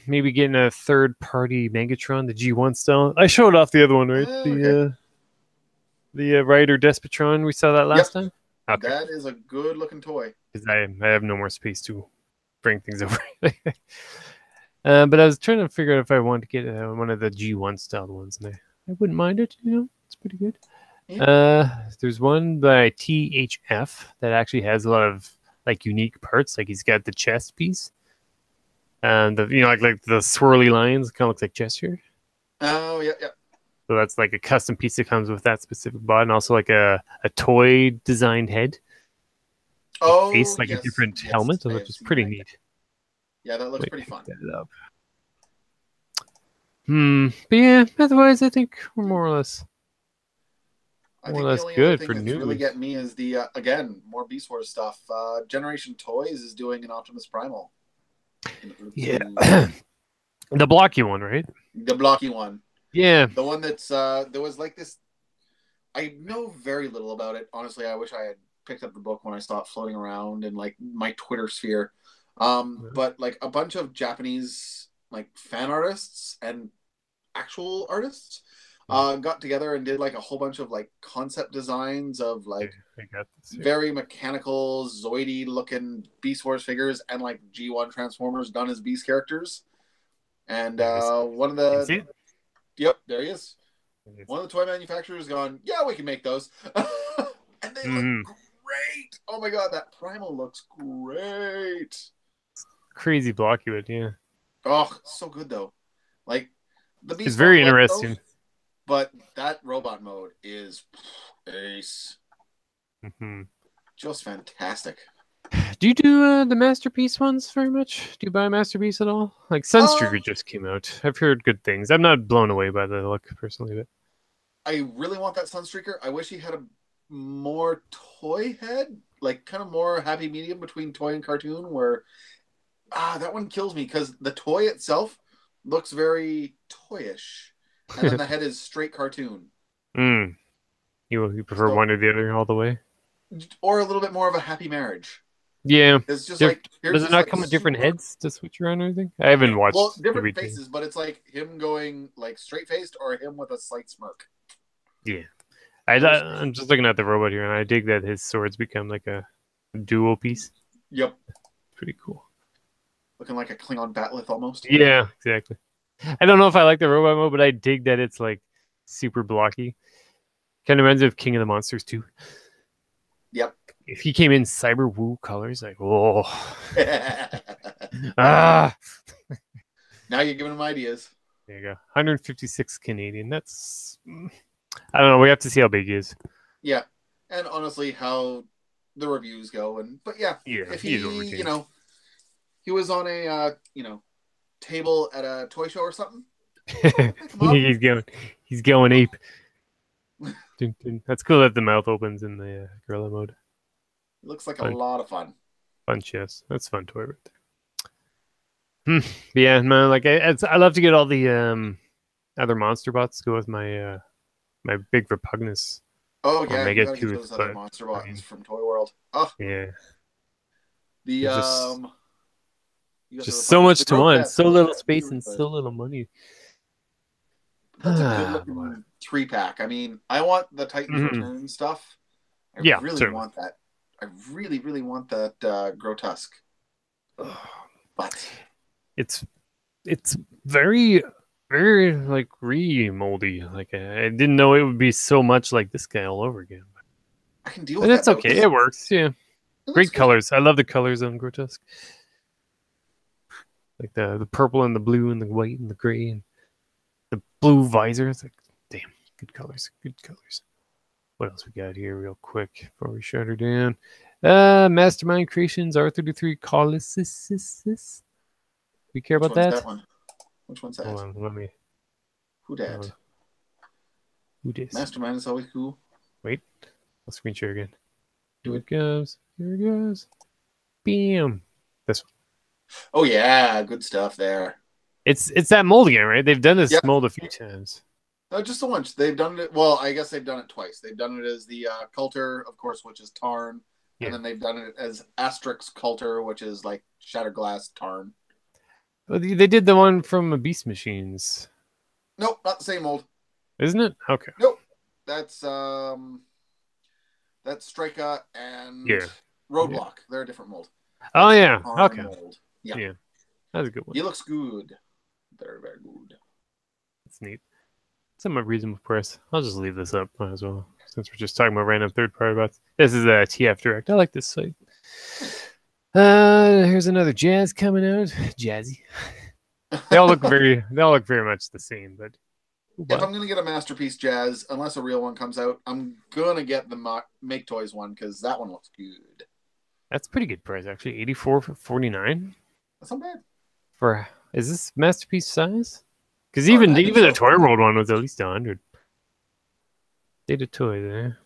maybe getting a third-party Megatron, the G1 style. I showed off the other one, right? The Rider Despotron. We saw that last time. Okay. That is a good-looking toy. Because I have no more space to bring things over. But I was trying to figure out if I wanted to get one of the G1 style ones, and I wouldn't mind it. It's pretty good. Yeah. There's one by THF that actually has a lot of like unique parts. Like he's got the chest piece, and the like the swirly lines kind of looks like chest here. Oh yeah. So that's like a custom piece that comes with that specific bot, and also like a toy designed head. Oh, face like a different helmet, which is pretty neat. Yeah, that looks pretty fun. But yeah, otherwise I think we're more or less good for news. Really getting me is the again more Beast Wars stuff. Generation Toys is doing an Optimus Primal. Yeah, the blocky one, right? The blocky one. Yeah, the one that's there was like this. I know very little about it. Honestly, I wish I had picked up the book when I stopped floating around in like my Twitter sphere. But like a bunch of Japanese like fan artists and actual artists got together and did like a whole bunch of like concept designs of like very mechanical Zoidy looking Beast Wars figures and like G1 Transformers done as Beast characters. And one of the there he is. One of the toy manufacturers gone, yeah, we can make those. And they look great. Oh my god, that Primal looks great. Crazy blocky with, yeah. Oh, so good though. Like the Beast. It's very interesting. But that robot mode is ace. Just fantastic. Do you do the Masterpiece ones very much? Do you buy Masterpiece at all? Like Sunstreaker just came out. I've heard good things. I'm not blown away by the look personally, but I really want that Sunstreaker. I wish he had a more toy head, like kind of more happy medium between toy and cartoon, where that one kills me because the toy itself looks very toyish, and then the head is straight cartoon. You prefer one or the other all the way, or a little bit more of a happy marriage? Yeah, it's just like does it not come with different heads to switch around or anything? I haven't watched. Well, different faces, but it's like him going like straight faced or him with a slight smirk. Yeah, I'm just looking at the robot here, and I dig that his swords become like a dual piece. Yep, pretty cool. Looking like a Klingon bat'leth almost. Yeah, exactly. I don't know if I like the robot mode, but I dig that it's like super blocky. Kind of reminds me of King of the Monsters too. Yep. If he came in Cyber Woo colors, like Now you're giving him ideas. There you go. 156 Canadian. That's I don't know. We have to see how big he is. Yeah, and honestly, how the reviews go, but if he, he was on a table at a toy show or something. He's going ape. That's cool that the mouth opens in the gorilla mode. It looks like a lot of fun. Fun chest. That's a fun toy right there. Yeah, man. Like I love to get all the other monster bots to go with my my big Repugnus. Oh yeah, you gotta get those other monster bots from Toy World. Oh yeah. The just so much to want, so little space and so little money. That's a good looking 3-pack. I mean, I want the Titans Return stuff. I really want that. I really, really want that grotesque. But it's very, very like re-moldy. Like I didn't know it would be so much like this guy all over again. I can deal with that. It's okay. It works. Yeah. Great colors. I love the colors on grotesque. Like the purple and the blue and the white and the gray and the blue visor. It's like, damn, good colors. Good colors. What else we got here real quick before we shut her down? Mastermind Creations R33 Colossus. We care about that? Which one's that? Hold on, let me. Who dat? Who dis? Mastermind is always cool. Wait, I'll screen share again. Here it goes. Here it goes. Bam. This one. Oh yeah, good stuff there. It's that mold again, right? They've done this mold a few times. No, just the once. They've done it. Well, I guess they've done it twice. They've done it as the Coulter, of course, which is Tarn, and then they've done it as Asterix Coulter, which is like Shattered Glass Tarn. Well, they did the one from Beast Machines. Nope, not the same mold. Isn't it? Okay. Nope, that's Strika and Roadblock. Yeah. They're a different mold. Oh yeah. Okay. Mold. Yeah. Yeah. That's a good one. He looks good. Very, very good. That's neat. It's at my reasonable price. I'll just leave this up as well, since we're just talking about random third-party bots. This is a TF Direct. I like this site. Here's another Jazz coming out. Jazzy. They all look very much the same, but if I'm gonna get a Masterpiece Jazz, unless a real one comes out, I'm gonna get the Make Toys one because that one looks good. That's pretty good price actually. 84 for 49. That's not bad. Is this Masterpiece size? Because even the Toy World one was at least 100. Data Toy there.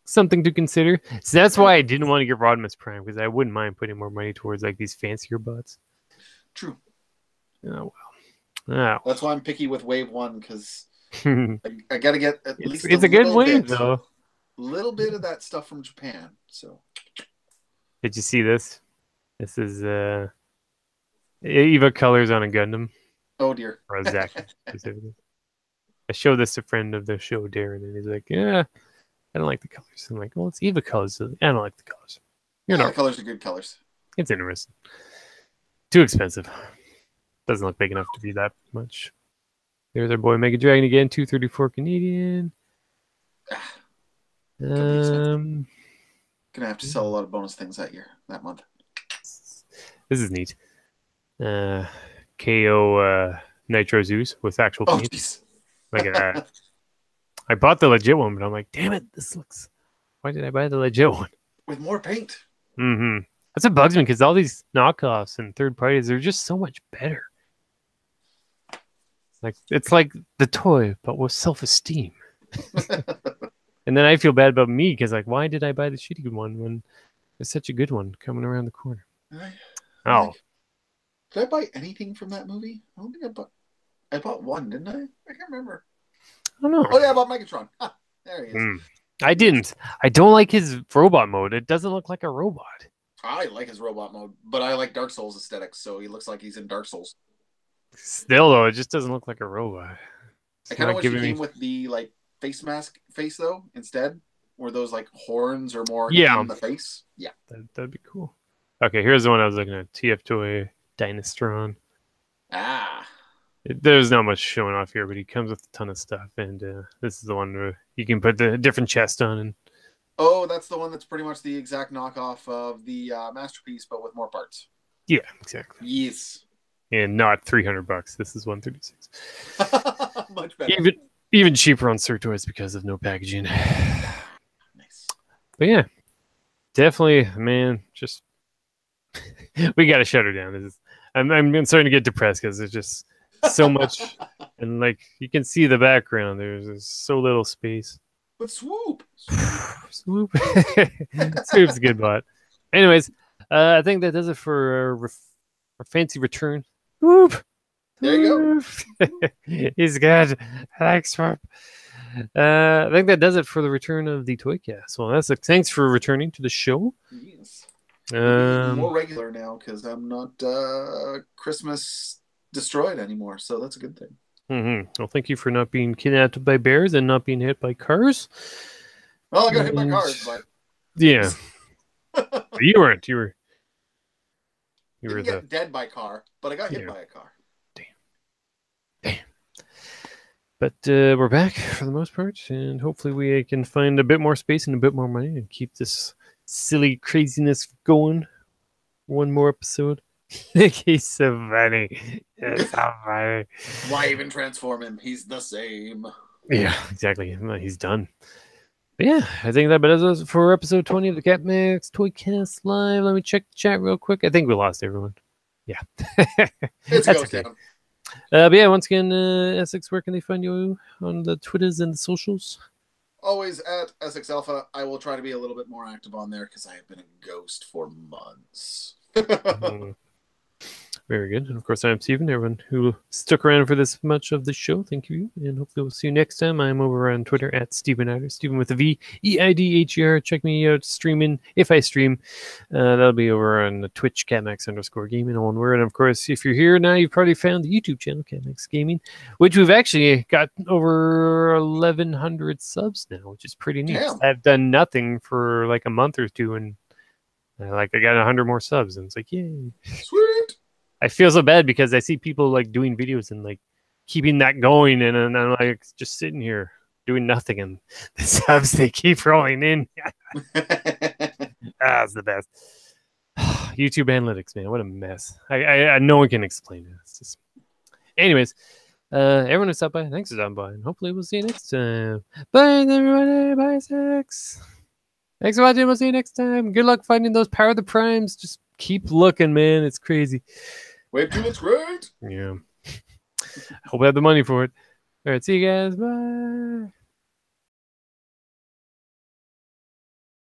Something to consider. So that's why I didn't want to get Rodimus Prime, because I wouldn't mind putting more money towards like these fancier bots. True. Oh well. That's why I'm picky with Wave 1, because I got to get at least it's a good wave though. A little bit of that stuff from Japan. So. Did you see this? This is Eva colors on a Gundam. Oh dear. Or a Zack specifically. I showed this to a friend of the show, Darren, and he's like, "Yeah, I don't like the colors." I'm like, "Well, it's Eva colors. I don't like the colors." The colors are good colors. It's interesting. Too expensive. Doesn't look big enough to be that much. There's our boy Mega Dragon again, 234 Canadian. Gonna have to sell a lot of bonus things that month. This is neat. KO Nitro Zeus with actual paint. Geez. Look at that. I bought the legit one, but I'm like, damn it, this looks. Why did I buy the legit one? With more paint. Mm-hmm. That's what bugs me, because all these knockoffs and third parties are just so much better. It's like the toy, but with self-esteem. And then I feel bad about me, because like, why did I buy the shitty one when there's such a good one coming around the corner? Did I buy anything from that movie? I don't think I bought one, didn't I? I can't remember. I don't know. Oh yeah, I bought Megatron. There he is. I didn't. I don't like his robot mode. It doesn't look like a robot. I like his robot mode, but I like Dark Souls aesthetics, so he looks like he's in Dark Souls. Still though, it just doesn't look like a robot. I kind of wish he came with the like face mask though instead, where those like horns are more in the face. Yeah, that'd be cool. Okay, here's the one I was looking at. TF Toy Dynastron. There's not much showing off here, but he comes with a ton of stuff, and this is the one where you can put the different chest on. And oh, that's the one that's pretty much the exact knockoff of the Masterpiece, but with more parts. Yeah, exactly. Yes. And not $300. This is $136. Much better. Even cheaper on Surtoys because of no packaging. Nice. But yeah, definitely, man. Just we got to shut her down. I'm starting to get depressed because there's just so much, and like you can see the background. There's so little space. But swoop. Swoop's a good bot. Anyways, I think that does it for our fancy return. Whoop. There you go. He's good. I like Swap. I think that does it for the return of the TOYCAST. Well, thanks for returning to the show. Yes. More regular now because I'm not Christmas destroyed anymore, so that's a good thing. Well, thank you for not being kidnapped by bears and not being hit by cars. Well, I got hit by cars, but yeah, you weren't. You were. Didn't get dead by car, but I got hit by a car. Damn. But we're back for the most part, and hopefully we can find a bit more space and a bit more money and keep this silly craziness going. One more episode. He's so funny. It's so funny. Why even transform him? He's the same. Yeah, exactly. He's done. But yeah, I think that does it for episode 20 of the CAPMAX TOYCAST Live. Let me check the chat real quick. I think we lost everyone. Yeah. It's a ghost town. But yeah, once again, Essex, where can they find you on the Twitters and the socials? Always at Essex Alpha. I will try to be a little bit more active on there because I have been a ghost for months. Very good. And of course, I'm Steven. Everyone who stuck around for this much of the show, thank you. And hopefully we'll see you next time. I'm over on Twitter at Steven Eider, Steven with a V, EIDHER. Check me out streaming, if I stream. That'll be over on the Twitch, CAPMAX_gaming, in one word. And of course, if you're here now, you've probably found the YouTube channel, CAPMAX Gaming, which we've actually got over 1,100 subs now, which is pretty neat. Damn. I've done nothing for like a month or two, and I got 100 more subs, and it's like, yay. Sweet. I feel so bad because I see people like doing videos and like keeping that going, and I'm like just sitting here doing nothing, and the subs they keep rolling in. It's the best. YouTube analytics, man, what a mess. I no one can explain it. It's just... Anyways, everyone who stopped by, thanks for stopping by, and hopefully we'll see you next time. Bye, everybody. Bye, Essex. Thanks for watching. We'll see you next time. Good luck finding those Power of the Primes. Just keep looking, man. It's crazy. Wave 2 looks great. Yeah. Hope I have the money for it. All right. See you guys. Bye.